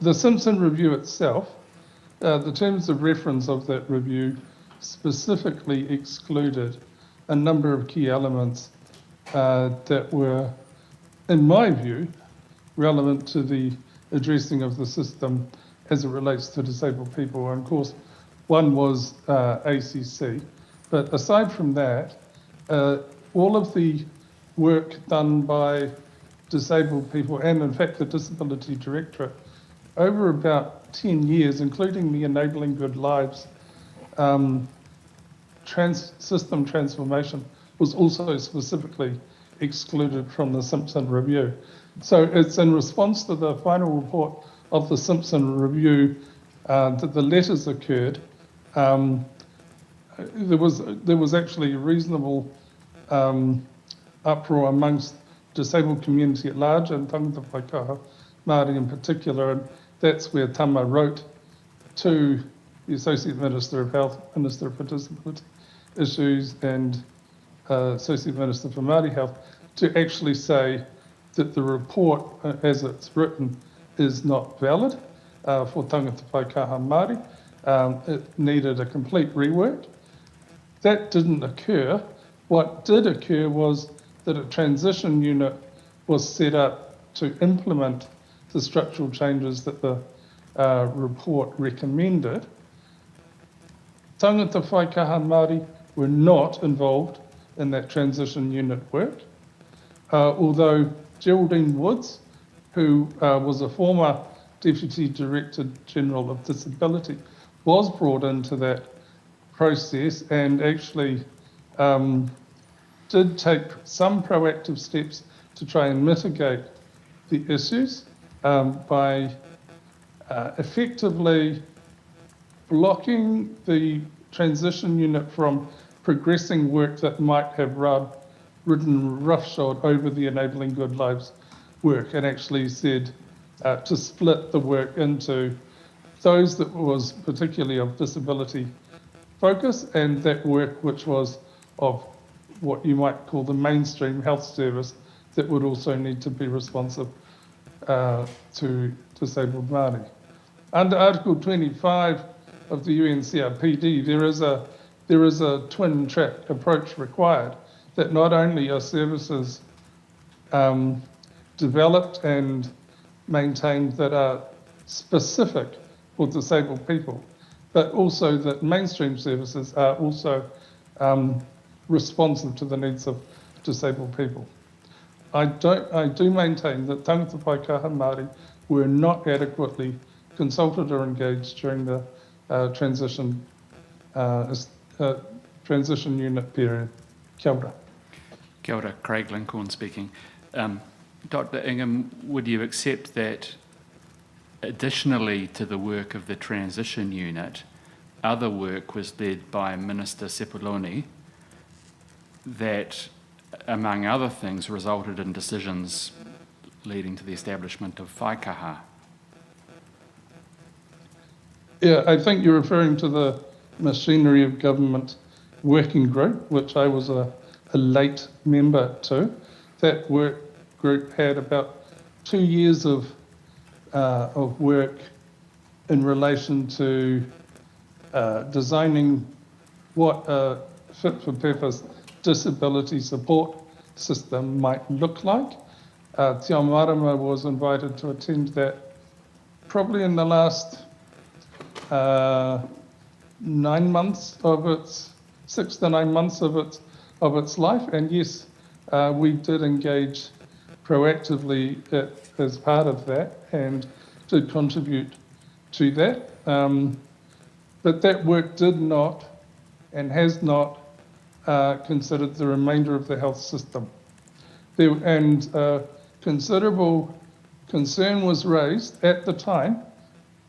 the Simpson review itself, the terms of reference of that review specifically excluded a number of key elements that were, in my view, relevant to the addressing of the system as it relates to disabled people. And of course, one was ACC. But aside from that, all of the work done by disabled people, and in fact the Disability Directorate, over about 10 years, including the Enabling Good Lives system transformation, was also specifically excluded from the Simpson Review. So it's in response to the final report of the Simpson Review that the letters occurred. There was actually a reasonable uproar amongst disabled community at large, and tangata whaikaha, Māori in particular, and that's where Tama wrote to the Associate Minister of Health, Minister for Disability Issues, and Associate Minister for Māori Health to actually say that the report, as it's written, is not valid for tangata whaikaha Māori. It needed a complete rework. That didn't occur. What did occur was that a transition unit was set up to implement the structural changes that the report recommended. Tangata whaikaha Māori were not involved in that transition unit work, although Geraldine Woods, who was a former Deputy Director General of Disability, was brought into that process and actually did take some proactive steps to try and mitigate the issues by effectively blocking the transition unit from progressing work that might have ridden roughshod over the Enabling Good Lives work, and actually said to split the work into those that was particularly of disability focus and that work which was of what you might call the mainstream health service that would also need to be responsive to disabled Māori. Under Article 25 of the UNCRPD, there is a twin track approach required, that not only are services developed and maintained that are specific for disabled people, but also that mainstream services are also responsive to the needs of disabled people. I do maintain that tangata whaikaha Māori were not adequately consulted or engaged during the transition unit period. Kia ora. Kia ora, Craig Lincoln speaking. Dr. Ingham, would you accept that additionally to the work of the transition unit, other work was led by Minister Sepuloni that, among other things, resulted in decisions leading to the establishment of whaikaha? Yeah, I think you're referring to the Machinery of Government Working Group, which I was a late member to. That work group had about 2 years of work in relation to designing what a fit-for-purpose disability support system might look like. Te Ao Marama was invited to attend that probably in the last 6 to 9 months of its life. And yes, we did engage proactively as part of that and did contribute to that. But that work did not and has not considered the remainder of the health system. Considerable concern was raised at the time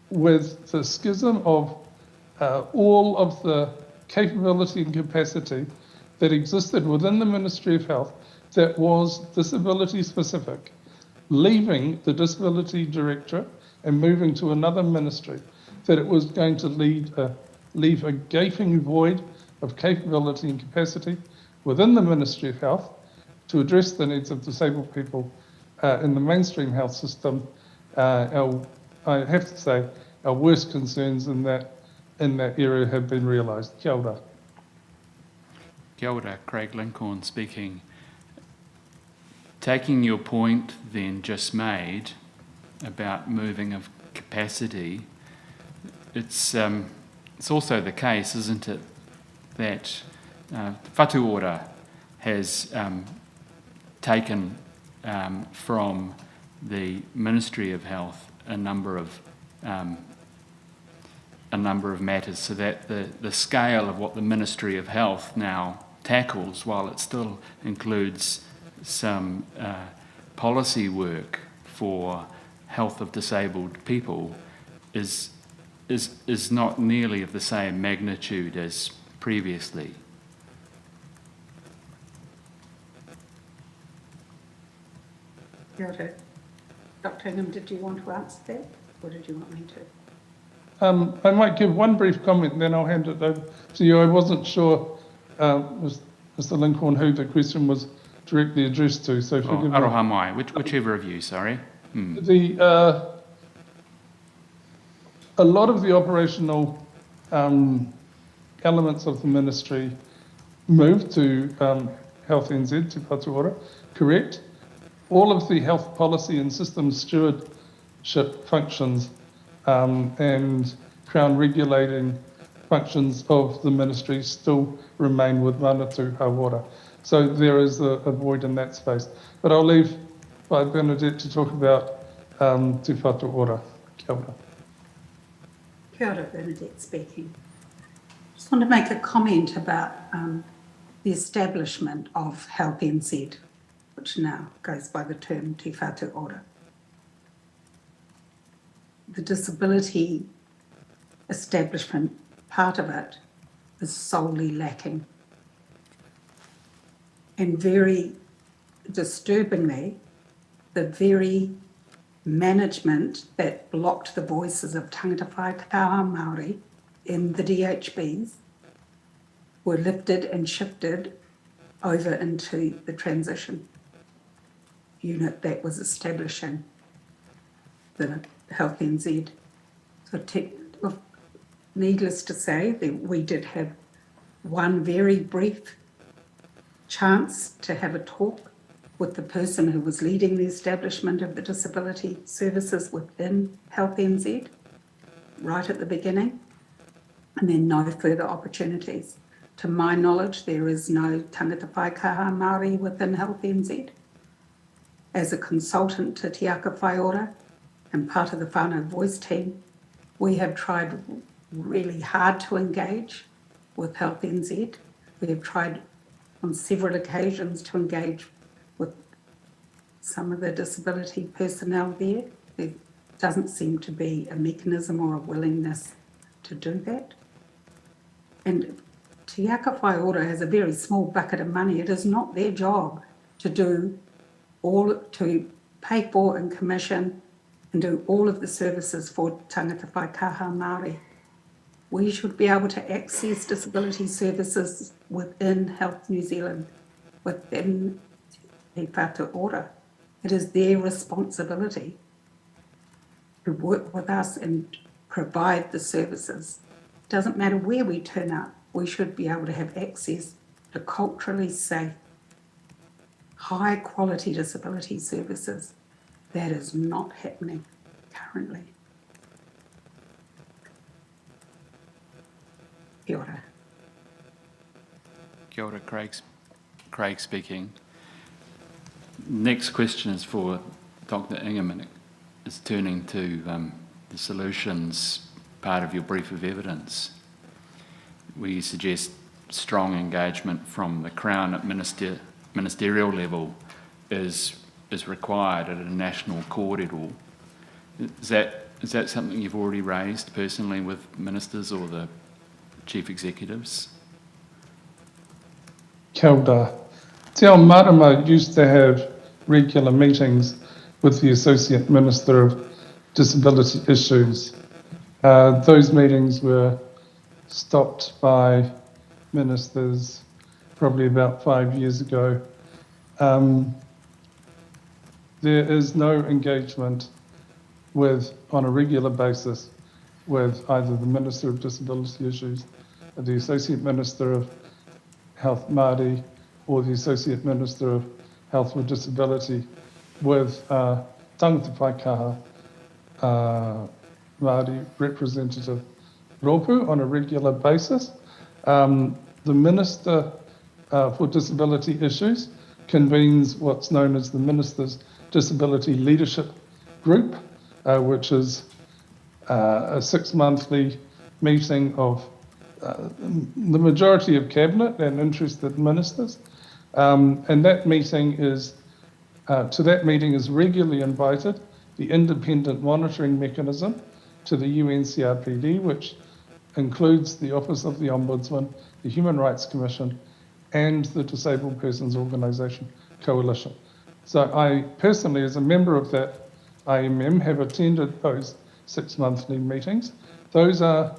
with the schism of all of the capability and capacity that existed within the Ministry of Health that was disability specific, leaving the Disability Directorate and moving to another ministry, that it was going to leave a gaping void of capability and capacity within the Ministry of Health to address the needs of disabled people in the mainstream health system. I have to say, our worst concerns in that area have been realised. Kia ora. Kia ora, Craig Lincoln speaking. Taking your point then just made about moving of capacity, it's also the case, isn't it, that Whatu Ora has taken from the Ministry of Health a number of matters, so that the scale of what the Ministry of Health now tackles, while it still includes some policy work for health of disabled people, is not nearly of the same magnitude as previously. Dr. Ingham, did you want to answer that, or did you want me to? I might give one brief comment and then I'll hand it over to you. I wasn't sure, Mr. Lincoln, who the question was directly addressed to, so forgive me. Aroha mai, whichever of you, sorry. A lot of the operational elements of the ministry moved to Health NZ, to Whatu Ora, correct. All of the health policy and systems stewardship functions and Crown regulating functions of the ministry still remain with Manatu Hawara. So there is a void in that space. But I'll leave by Bernadette to talk about Te Whatu Ora. Kia ora. Kia ora, Bernadette speaking. Just want to make a comment about the establishment of Health NZ, which now goes by the term Te Whatu Ora. The disability establishment part of it is solely lacking. And very disturbingly, the very management that blocked the voices of tangata whaikaha Māori in the DHBs were lifted and shifted over into the transition unit that was establishing the Health NZ. So needless to say, that we did have one very brief chance to have a talk with the person who was leading the establishment of the disability services within Health NZ right at the beginning, and then no further opportunities. To my knowledge, there is no tangata whaikaha Māori within Health NZ. As a consultant to Te Aka Whaiora and part of the whānau voice team, we have tried really hard to engage with Health NZ. We have tried on several occasions to engage with some of the disability personnel there. There doesn't seem to be a mechanism or a willingness to do that. And Te Aka Whaiora has a very small bucket of money. It is not their job to to pay for and commission and do all of the services for tangata whaikaha Māori. We should be able to access disability services within Health New Zealand, within Te Whatu Ora. It is their responsibility to work with us and provide the services. It doesn't matter where we turn up, we should be able to have access to culturally safe, high quality disability services. That is not happening currently. Kia ora, Craig speaking. Next question is for Dr. Ingham. It's turning to the solutions part of your brief of evidence, where you suggest strong engagement from the Crown at ministerial level is required at a national corridor. Is that something you've already raised personally with ministers or the chief executives? Kia ora. Te ao Marama used to have regular meetings with the Associate Minister of Disability Issues. Those meetings were stopped by ministers probably about 5 years ago. There is no engagement on a regular basis with either the Minister of Disability Issues, or the Associate Minister of Health Māori, or the Associate Minister of Health with Disability with tangata whaikaha Māori representative rōpū on a regular basis. The Minister for Disability Issues convenes what's known as the Minister's Disability Leadership Group, which is a 6-monthly meeting of the majority of Cabinet and interested ministers. And that meeting is, to that meeting is regularly invited the independent monitoring mechanism to the UNCRPD, which includes the Office of the Ombudsman, the Human Rights Commission, and the Disabled Persons Organisation Coalition. So I personally, as a member of that IMM, have attended those 6-monthly meetings. Those are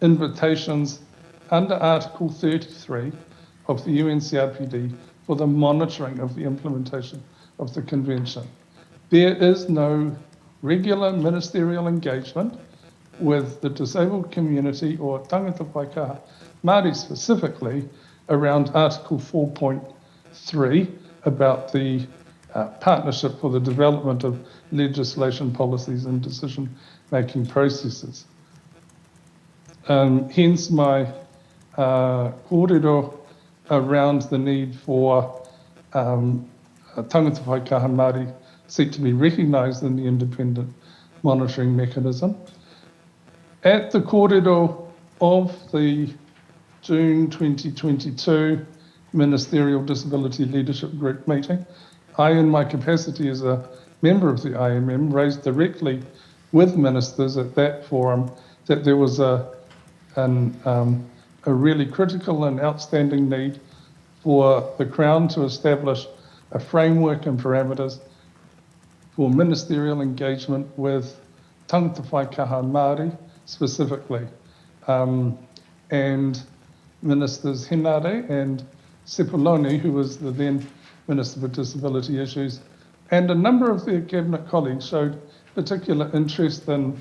invitations under Article 33 of the UNCRPD for the monitoring of the implementation of the Convention. There is no regular ministerial engagement with the disabled community or tangata whaikaha Māori specifically around Article 4.3 about the partnership for the development of legislation, policies and decision-making processes. Hence my kōrero around the need for tangata whaikaha Māori seek to be recognised in the independent monitoring mechanism. At the kōrero of the June 2022 Ministerial Disability Leadership Group meeting, I, in my capacity as a member of the IMM, raised directly with ministers at that forum that there was a really critical and outstanding need for the Crown to establish a framework and parameters for ministerial engagement with tangata whaikaha Māori specifically. And Ministers Henare and Sepuloni, who was the then Minister for Disability Issues, and a number of their Cabinet colleagues showed particular interest in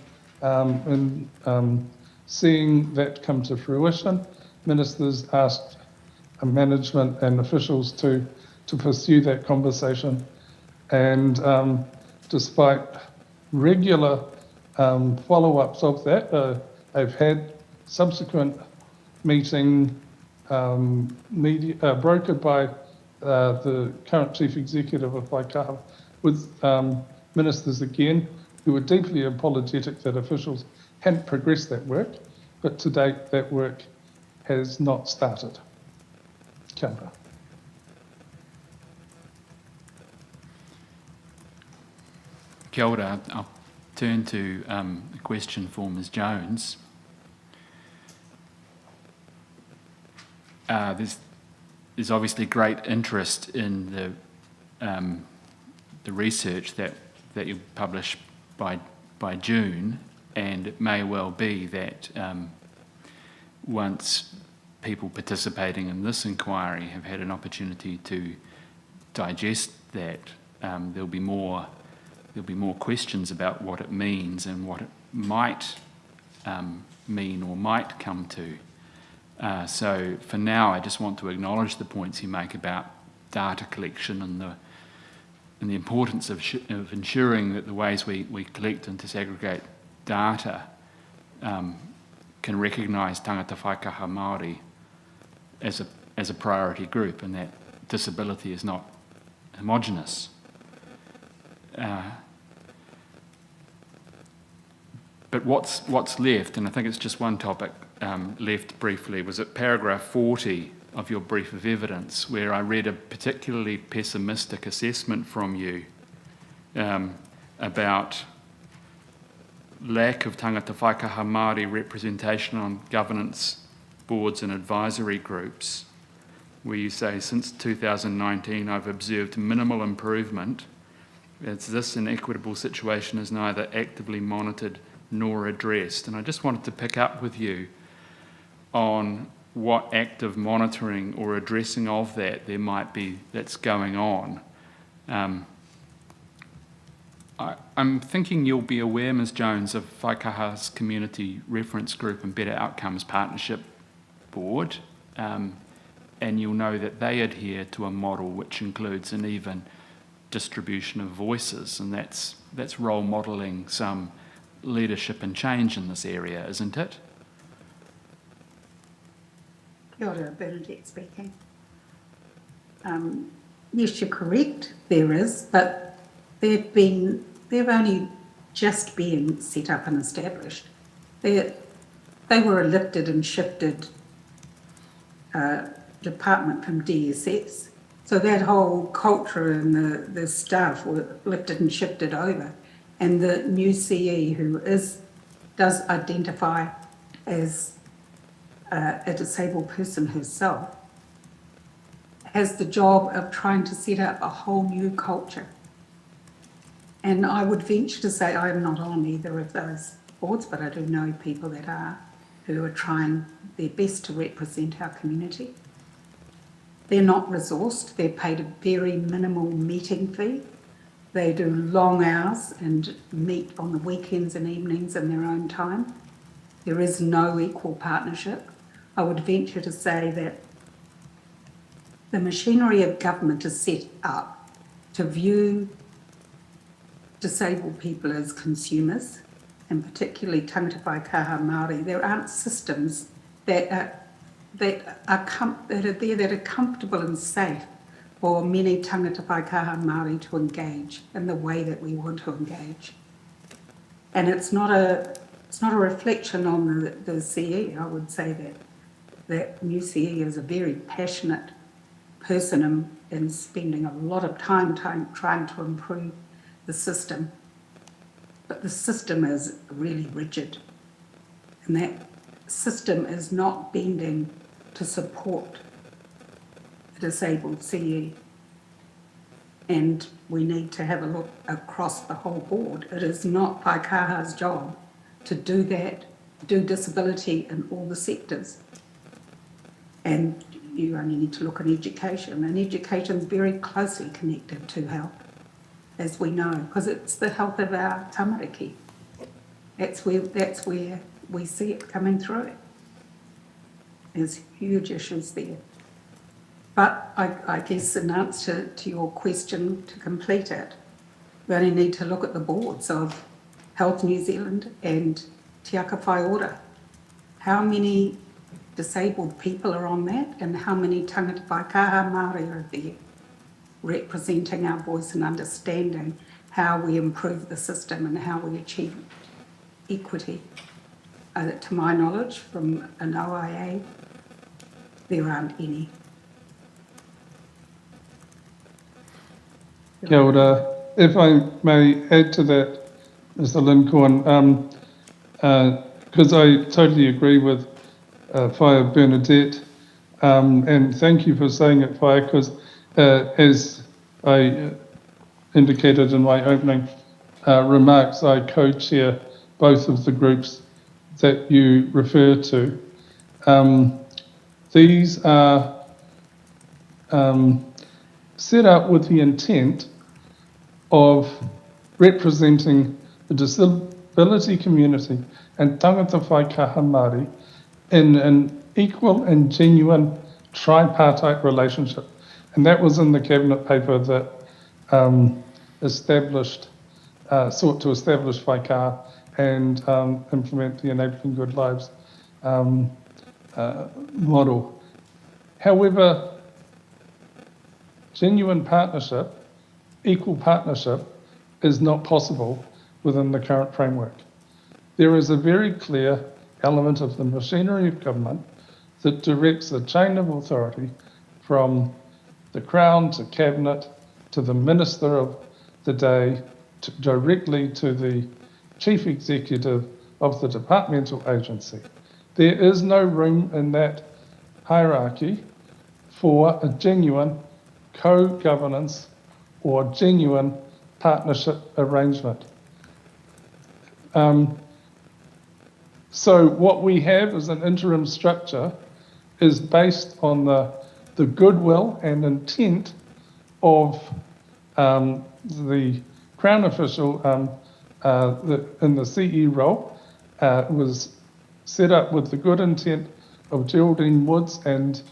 seeing that come to fruition. Ministers asked management and officials to pursue that conversation, and despite regular follow-ups of that, they've had subsequent meeting brokered by the current Chief Executive of Waikaha with ministers again who were deeply apologetic that officials hadn't progressed that work, but to date that work has not started. Kia ora. Kia ora. I'll turn to a question for Ms. Jones. There's obviously great interest in the research that you publish by June, and it may well be that once people participating in this inquiry have had an opportunity to digest that, there'll be more questions about what it means and what it might mean or might come to. So for now, I just want to acknowledge the points you make about data collection and the importance of ensuring that the ways we collect and disaggregate data can recognise tangata whaikaha Māori as a priority group, and that disability is not homogenous. But what's left, and I think it's just one topic left briefly, was at paragraph 40 of your brief of evidence, where I read a particularly pessimistic assessment from you about lack of tangata whaikaha Māori representation on governance boards and advisory groups, where you say, since 2019 I've observed minimal improvement, as this inequitable situation is neither actively monitored nor addressed. And I just wanted to pick up with you on what active monitoring or addressing of that there might be that's going on. I'm thinking you'll be aware, Ms Jones, of Whaikaha's Community Reference Group and Better Outcomes Partnership Board, and you'll know that they adhere to a model which includes an even distribution of voices, and that's role modelling some leadership and change in this area, isn't it? Kia ora, Bernadette speaking. Yes, you're correct, there is, but they've only just been set up and established. They were a lifted and shifted department from DSS. So that whole culture and the staff were lifted and shifted over. And the new CE, who does identify as a disabled person herself, has the job of trying to set up a whole new culture. And I would venture to say, I'm not on either of those boards, but I do know people that are, who are trying their best to represent our community. They're not resourced, they're paid a very minimal meeting fee. They do long hours and meet on the weekends and evenings in their own time. There is no equal partnership. I would venture to say that the machinery of government is set up to view disabled people as consumers, and particularly tangata whaikaha Māori. There aren't systems that are there that are comfortable and safe for many tangata whaikaha Māori to engage in the way that we want to engage. And it's not a reflection on the CE. I would say that new CE is a very passionate person in spending a lot of time trying to improve the system. But the system is really rigid, and that system is not bending to support a disabled CE. And we need to have a look across the whole board. It is not Paikaha's job to do that, do disability in all the sectors. And you only need to look at education, and education is very closely connected to health, as we know, because it's the health of our tamariki. That's where we see it coming through. There's huge issues there. But I guess in answer to your question, to complete it, we only need to look at the boards of Health New Zealand and Te Aka Whai Ora. How many disabled people are on that, and how many tangata whaikaha Māori are there, representing our voice and understanding how we improve the system and how we achieve equity. To my knowledge, from an OIA, there aren't any. Kia ora. If I may add to that, Mr. Lincoln, because I totally agree with Whaia Bernadette, and thank you for saying it, Whaia, because as I indicated in my opening remarks, I co-chair both of the groups that you refer to. These are set up with the intent of representing the disability community and tangata whaikaha Māori in an equal and genuine tripartite relationship. And that was in the cabinet paper that sought to establish whaikaha and implement the Enabling Good Lives model. However, genuine partnership, equal partnership, is not possible within the current framework. There is a very clear element of the machinery of government that directs the chain of authority from the Crown to Cabinet to the Minister of the day directly to the Chief Executive of the departmental agency. There is no room in that hierarchy for a genuine co-governance or genuine partnership arrangement. So what we have as an interim structure is based on the goodwill and intent of the Crown official in the CE role. Was set up with the good intent of Geraldine Woods and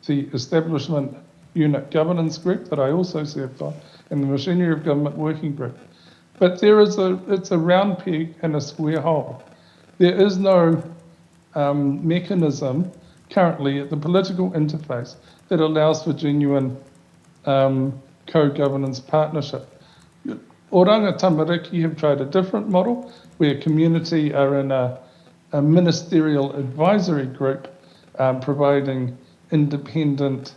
the Establishment Unit Governance Group that I also served on, and the Machinery of Government Working Group. But it's a round peg and a square hole. There is no mechanism currently at the political interface that allows for genuine co-governance partnership. Oranga Tamariki have tried a different model where community are in a ministerial advisory group providing independent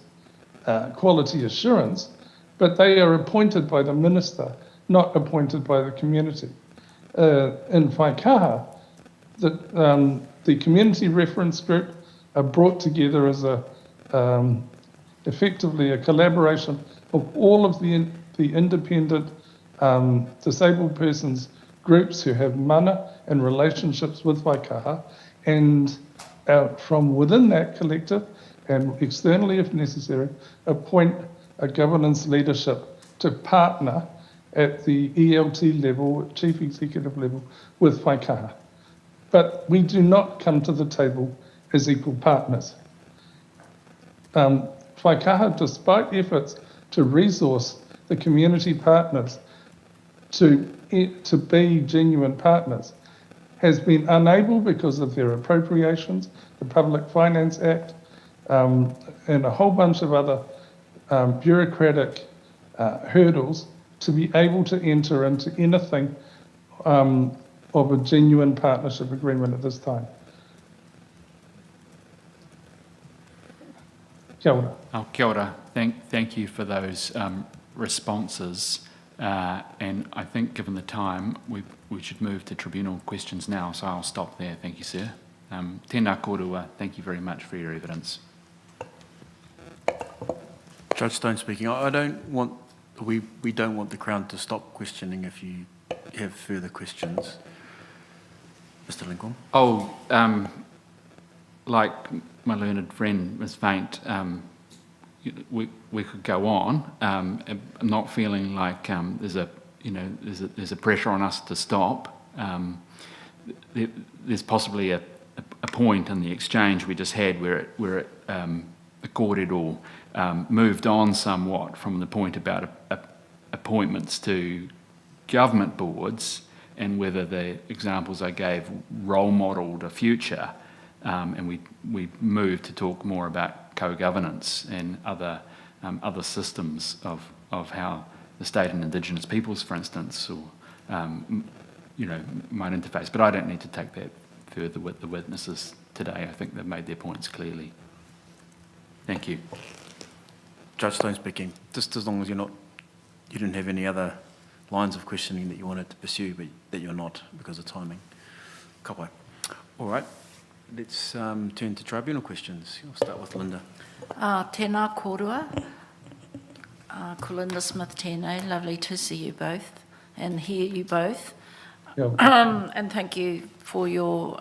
quality assurance, but they are appointed by the minister, not appointed by the community. In Whaikaha, the community reference group are brought together as effectively a collaboration of all of the independent disabled persons groups who have mana and relationships with Waikaha, and from within that collective and externally if necessary, appoint a governance leadership to partner at the ELT level, chief executive level, with Waikaha. But we do not come to the table as equal partners. Waikaha, despite efforts to resource the community partners to be genuine partners, has been unable because of their appropriations, the Public Finance Act, and a whole bunch of other bureaucratic hurdles to be able to enter into anything of a genuine partnership agreement at this time. Kia ora. Oh, kia ora. Thank you for those responses. And I think, given the time, we should move to tribunal questions now, so I'll stop there. Thank you, sir. Tēnā korua, thank you very much for your evidence. Judge Stone speaking. We don't want the Crown to stop questioning if you have further questions. Mr. Lincoln. Oh, like my learned friend, Ms. Faint, we could go on. I'm not feeling like there's a pressure on us to stop. There's possibly a point in the exchange we just had where it accorded or moved on somewhat from the point about appointments to government boards, and whether the examples I gave role-modelled a future, and we moved to talk more about co-governance and other systems of how the state and Indigenous peoples, for instance, or might interface. But I don't need to take that further with the witnesses today. I think they've made their points clearly. Thank you. Judge Stone speaking. Just as long as you didn't have any other lines of questioning that you wanted to pursue, but that you're not because of timing. Kapai. All right. Let's turn to tribunal questions. I'll start with Linda. Tēnā korua. Ko Linda Smith tēnei. Lovely to see you both and hear you both. Yeah. And thank you for your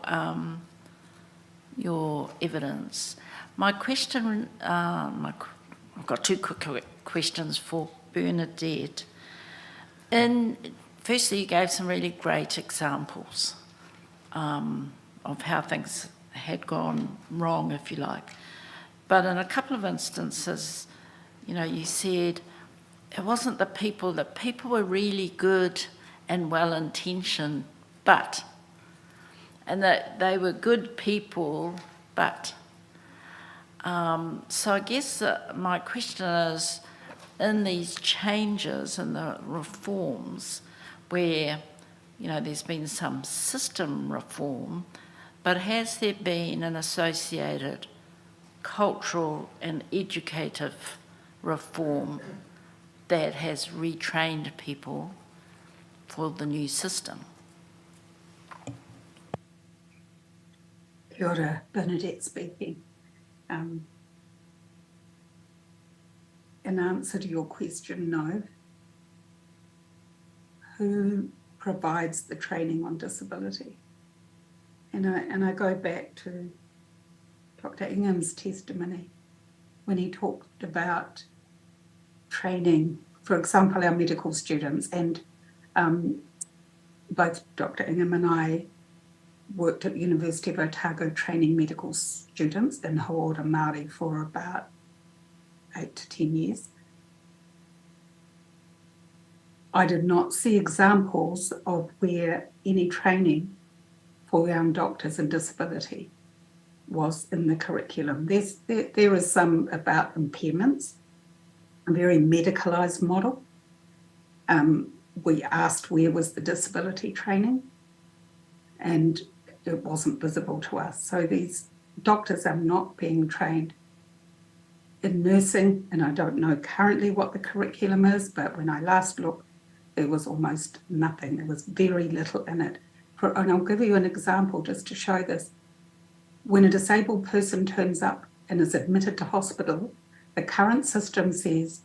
evidence. My question, I've got two quick questions for Bernadette. Firstly, you gave some really great examples of how things had gone wrong, if you like. But in a couple of instances, you said it wasn't the people were really good and well-intentioned, and that they were good people, but So I guess my question is, in these changes and the reforms where, you know, there's been some system reform, but has there been an associated cultural and educative reform that has retrained people for the new system? Kia ora, Bernadette speaking. In answer to your question, no. Who provides the training on disability? And I go back to Dr. Ingham's testimony when he talked about training, for example, our medical students, and both Dr. Ingham and I worked at the University of Otago training medical students in Hauora Māori for about 8 to 10 years. I did not see examples of where any training for young doctors in disability was in the curriculum. There is some about impairments, a very medicalised model. We asked where was the disability training, and it wasn't visible to us. So these doctors are not being trained in nursing, and I don't know currently what the curriculum is, but when I last looked, there was almost nothing. There was very little in it. And I'll give you an example just to show this. When a disabled person turns up and is admitted to hospital, the current system says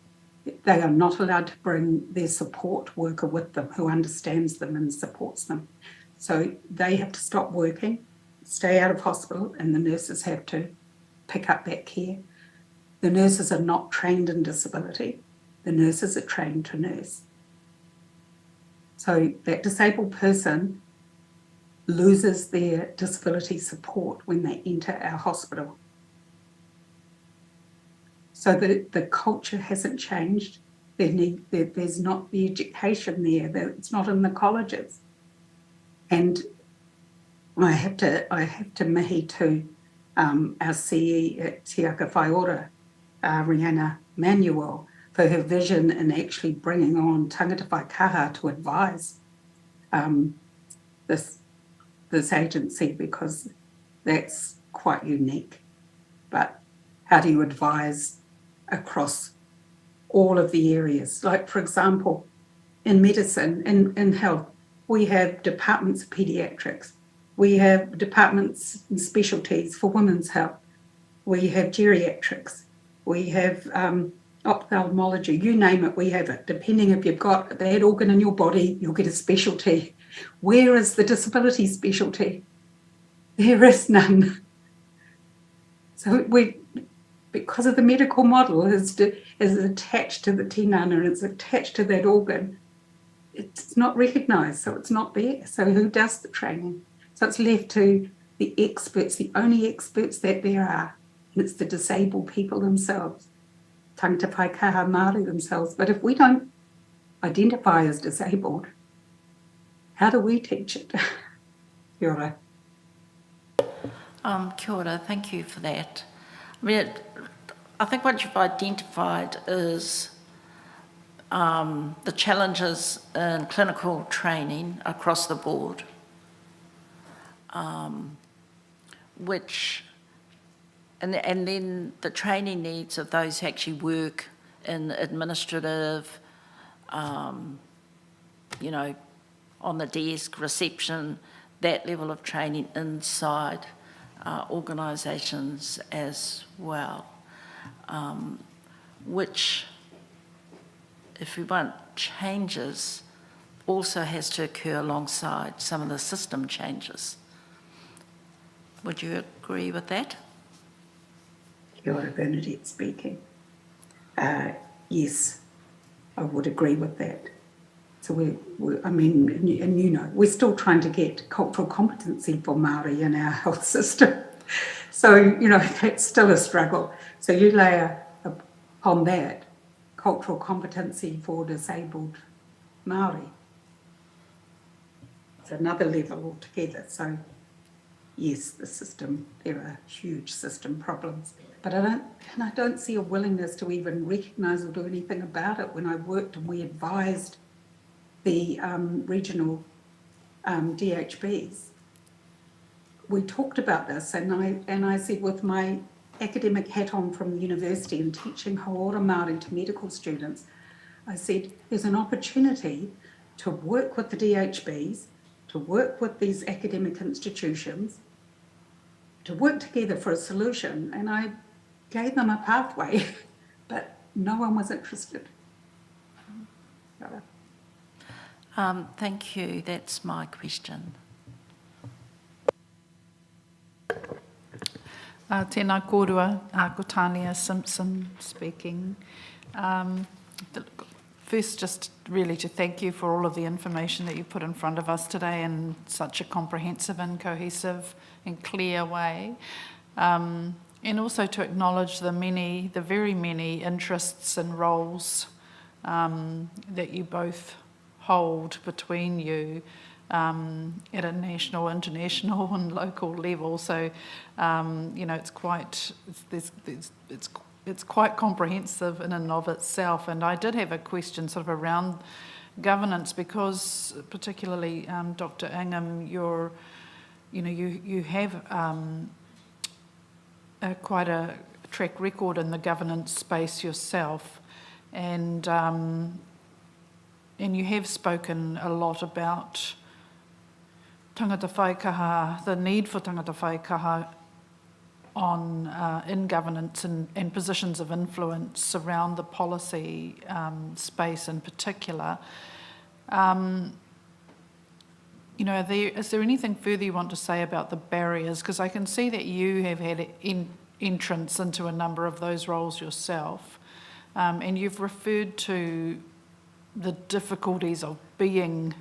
they are not allowed to bring their support worker with them who understands them and supports them. So they have to stop working, stay out of hospital, and the nurses have to pick up that care. The nurses are not trained in disability. The nurses are trained to nurse. So that disabled person loses their disability support when they enter our hospital. So the culture hasn't changed. There's not the education there. It's not in the colleges. And I have to mihi to our CE at Te Aka Whaiora, Rihanna Manuel, for her vision in actually bringing on tangata whaikaha to advise this agency, because that's quite unique. But how do you advise across all of the areas? Like, for example, in medicine, in health, we have departments of paediatrics. We have departments and specialties for women's health. We have geriatrics. We have ophthalmology. You name it, we have it. Depending if you've got a bad organ in your body, you'll get a specialty. Where is the disability specialty? There is none. So because of the medical model is attached to the tinana, it's attached to that organ, it's not recognised, so it's not there. So who does the training? So it's left to the experts, the only experts that there are, and it's the disabled people themselves, tangata whaikaha Māori themselves. But if we don't identify as disabled, how do we teach it? Kia ora. Kia ora, thank you for that. I mean, I think what you've identified is the challenges in clinical training across the board, and then the training needs of those who actually work in administrative, you know, on the desk, reception, that level of training inside organisations as well, which, if we want changes, also has to occur alongside some of the system changes. Would you agree with that? Kia ora, Bernadette speaking. Yes, I would agree with that. So I mean, and you know, we're still trying to get cultural competency for Māori in our health system. So, you know, that's still a struggle. So you layer upon that cultural competency for disabled Māori. It's another level altogether. So yes, the system, there are huge system problems. But I don't see a willingness to even recognise or do anything about it. When I worked and we advised the regional DHBs, we talked about this, and I said, with my academic hat on from the university and teaching Hauora Māori to medical students, I said, there's an opportunity to work with the DHBs, to work with these academic institutions, to work together for a solution, and I gave them a pathway, but no one was interested. Thank you. That's my question. Tēnā kōrua, ko Tania Simpson speaking. First, just really to thank you for all of the information that you put in front of us today in such a comprehensive and cohesive and clear way. And also to acknowledge the very many interests and roles that you both hold between you at a national, international and local level. So, it's quite comprehensive in and of itself. And I did have a question sort of around governance, because particularly Dr. Ingham, you have quite a track record in the governance space yourself, and you have spoken a lot about tangata whaikaha, the need for tangata whaikaha in governance and positions of influence around the policy space in particular. Is there anything further you want to say about the barriers? Because I can see that you have had entrance into a number of those roles yourself, and you've referred to the difficulties of being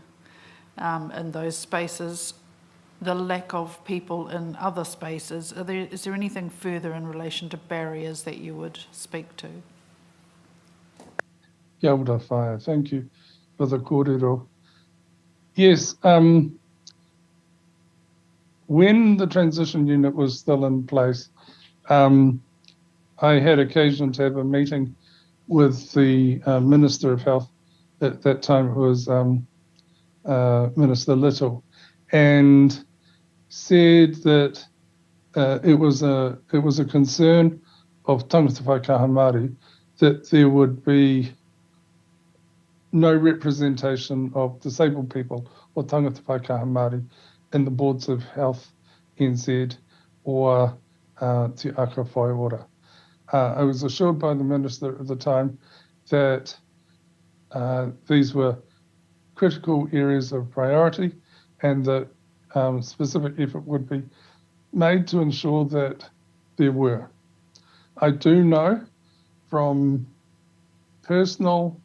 in those spaces, the lack of people in other spaces. Is there anything further in relation to barriers that you would speak to? Kia ora whaia. Thank you for the kōrero. Yes, when the transition unit was still in place, I had occasion to have a meeting with the Minister of Health. At that time it was Minister Little, and said that it was a concern of tangata whaikaha Māori that there would be no representation of disabled people or tangata whaikaha Māori in the boards of health, NZ, or Te Aka Whaiora. I was assured by the Minister at the time that these were critical areas of priority, and that specific effort would be made to ensure that there were. I do know from personal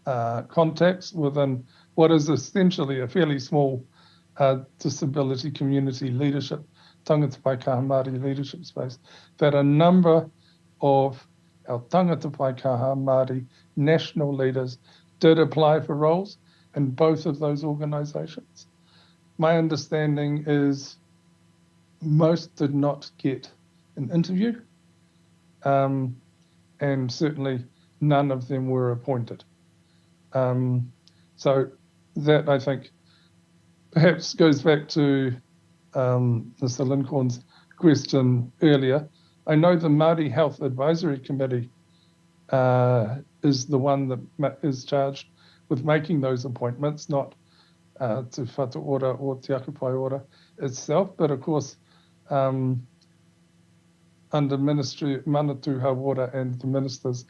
contacts within what is essentially a fairly small disability community leadership, tangata whaikaha Māori leadership space, that a number of our tangata whaikaha Māori national leaders did apply for roles in both of those organisations. My understanding is most did not get an interview, and certainly none of them were appointed. So that, I think, perhaps goes back to Mr. Lincoln's question earlier. I know the Māori Health Advisory Committee is the one that is charged with making those appointments, not Te Whatu Ora or Te Aka Whaiora itself, but of course under Ministry Manatu Hauora and the Minister's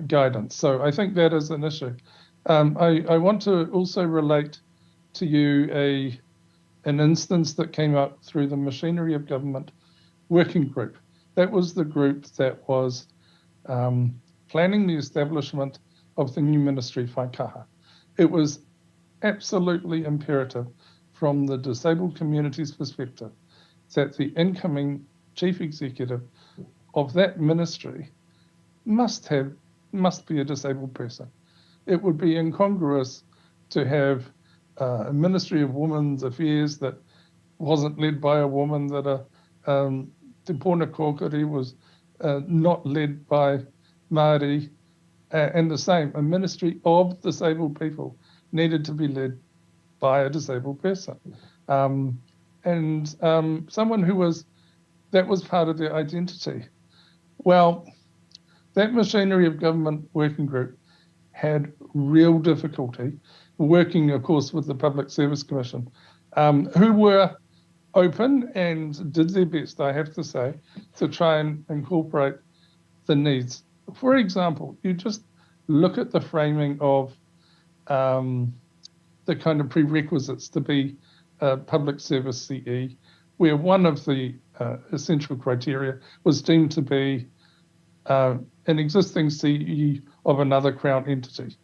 guidance. So I think that is an issue. I want to also relate to you an instance that came up through the Machinery of Government Working Group. That was the group that was planning the establishment of the new ministry, Whaikaha. It was absolutely imperative from the disabled community's perspective that the incoming chief executive of that ministry must be a disabled person. It would be incongruous to have a Ministry of Women's Affairs that wasn't led by a woman, that a Te Pōna Kōkiri was not led by Māori, and the same, a ministry of disabled people needed to be led by a disabled person. Someone that was part of their identity. Well, that machinery of government working group had real difficulty working, of course, with the Public Service Commission, who were open and did their best, I have to say, to try and incorporate the needs. For example, you just look at the framing of the kind of prerequisites to be a public service CE, where one of the essential criteria was deemed to be an existing CE of another Crown entity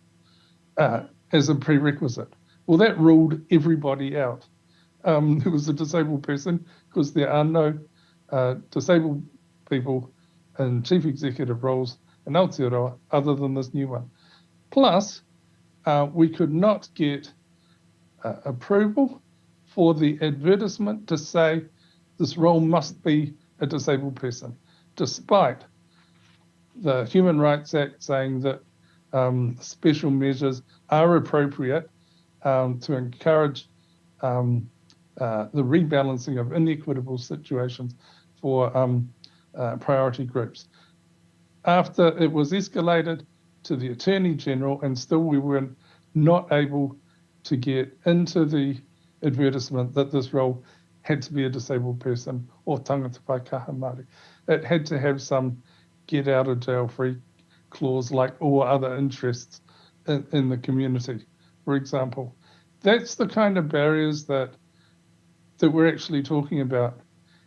as a prerequisite. Well, that ruled everybody out who was a disabled person, because there are no disabled people in chief executive roles in Aotearoa other than this new one. Plus, we could not get approval for the advertisement to say this role must be a disabled person, despite the Human Rights Act saying that special measures are appropriate to encourage the rebalancing of inequitable situations for priority groups. After it was escalated to the Attorney General, and still we were not able to get into the advertisement that this role had to be a disabled person or tangata pai kaha Māori. It had to have some get out of jail free clause like all other interests in the community, for example. That's the kind of barriers that we're actually talking about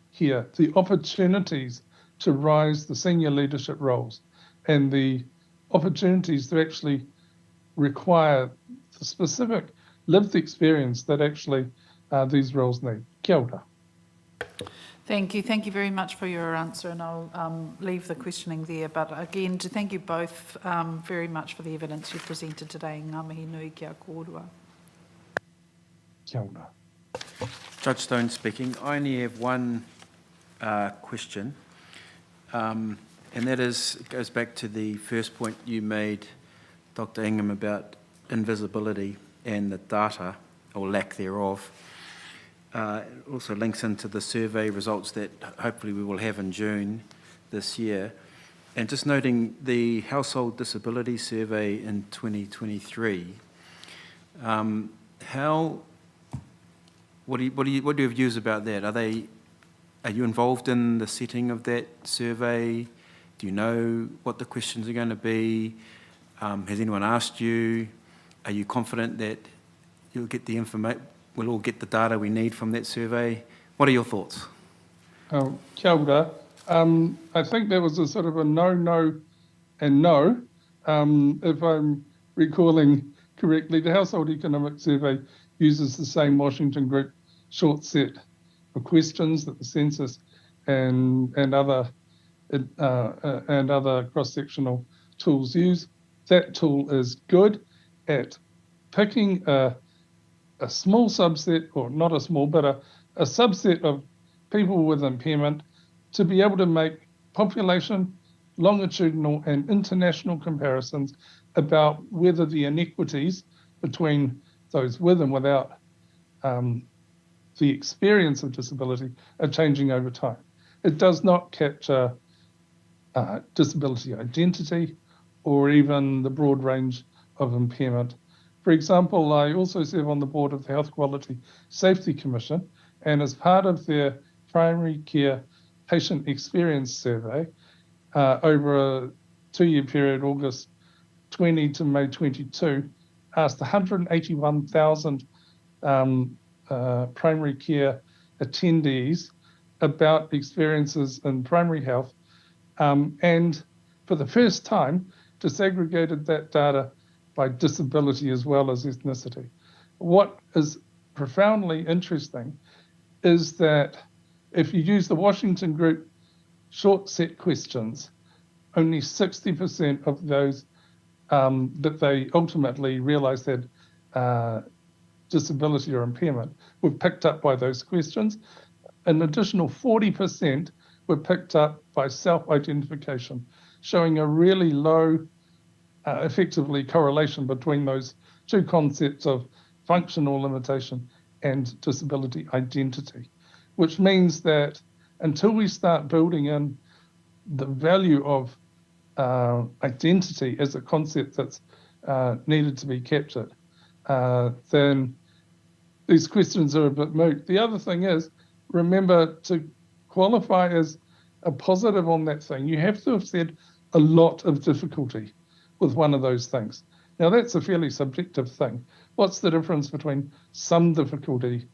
here, the opportunities to rise the senior leadership roles and the opportunities to actually require the specific lived experience that actually these roles need. Kia ora. Thank you very much for your answer, and I'll leave the questioning there. But again, to thank you both very much for the evidence you've presented today. Ngā mihi nui kia kōrua. Kia ora. Judge Stone speaking. I only have one question, and that is, it goes back to the first point you made, Dr. Ingham, about invisibility and the data, or lack thereof. It also links into the survey results that hopefully we will have in June this year. And just noting the Household Disability Survey in 2023, what do you have views about that? Are you involved in the setting of that survey? Do you know what the questions are going to be? Has anyone asked you? Are you confident that you'll get the information? We'll all get the data we need from that survey. What are your thoughts? Kia ora. I think there was a sort of a no, and no. If I'm recalling correctly, the Household Economic Survey uses the same Washington Group short set of questions that the census and other cross-sectional tools use. That tool is good at picking a small subset, or not a small, but a subset of people with impairment to be able to make population, longitudinal and international comparisons about whether the inequities between those with and without the experience of disability are changing over time. It does not capture disability identity or even the broad range of impairment. For example, I also serve on the board of the Health Quality Safety Commission, and as part of their primary care patient experience survey over a 2-year period, August 20 to May 22, asked 181,000 primary care attendees about experiences in primary health, and for the first time disaggregated that data by disability as well as ethnicity. What is profoundly interesting is that if you use the Washington Group short set questions, only 60% of those that they ultimately realized had disability or impairment were picked up by those questions. An additional 40% were picked up by self-identification, showing a really low, effectively, correlation between those two concepts of functional limitation and disability identity, which means that until we start building in the value of identity as a concept that's needed to be captured, then these questions are a bit moot. The other thing is, remember, to qualify as a positive on that thing, you have to have said a lot of difficulty with one of those things. Now, that's a fairly subjective thing. What's the difference between some difficulty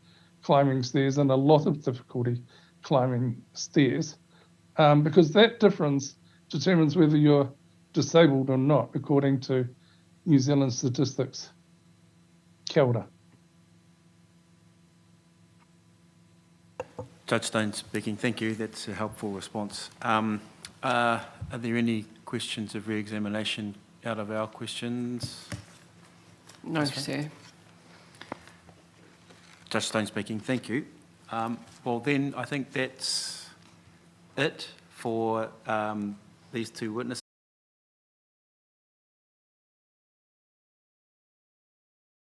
climbing stairs and a lot of difficulty climbing stairs? Because that difference determines whether you're disabled or not, according to New Zealand statistics. Kia ora. Judge Stone speaking. Thank you. That's a helpful response. Are there any questions of re-examination out of our questions? No, sir. Judge Stone speaking. Thank you. Well, then I think that's it for these two witnesses.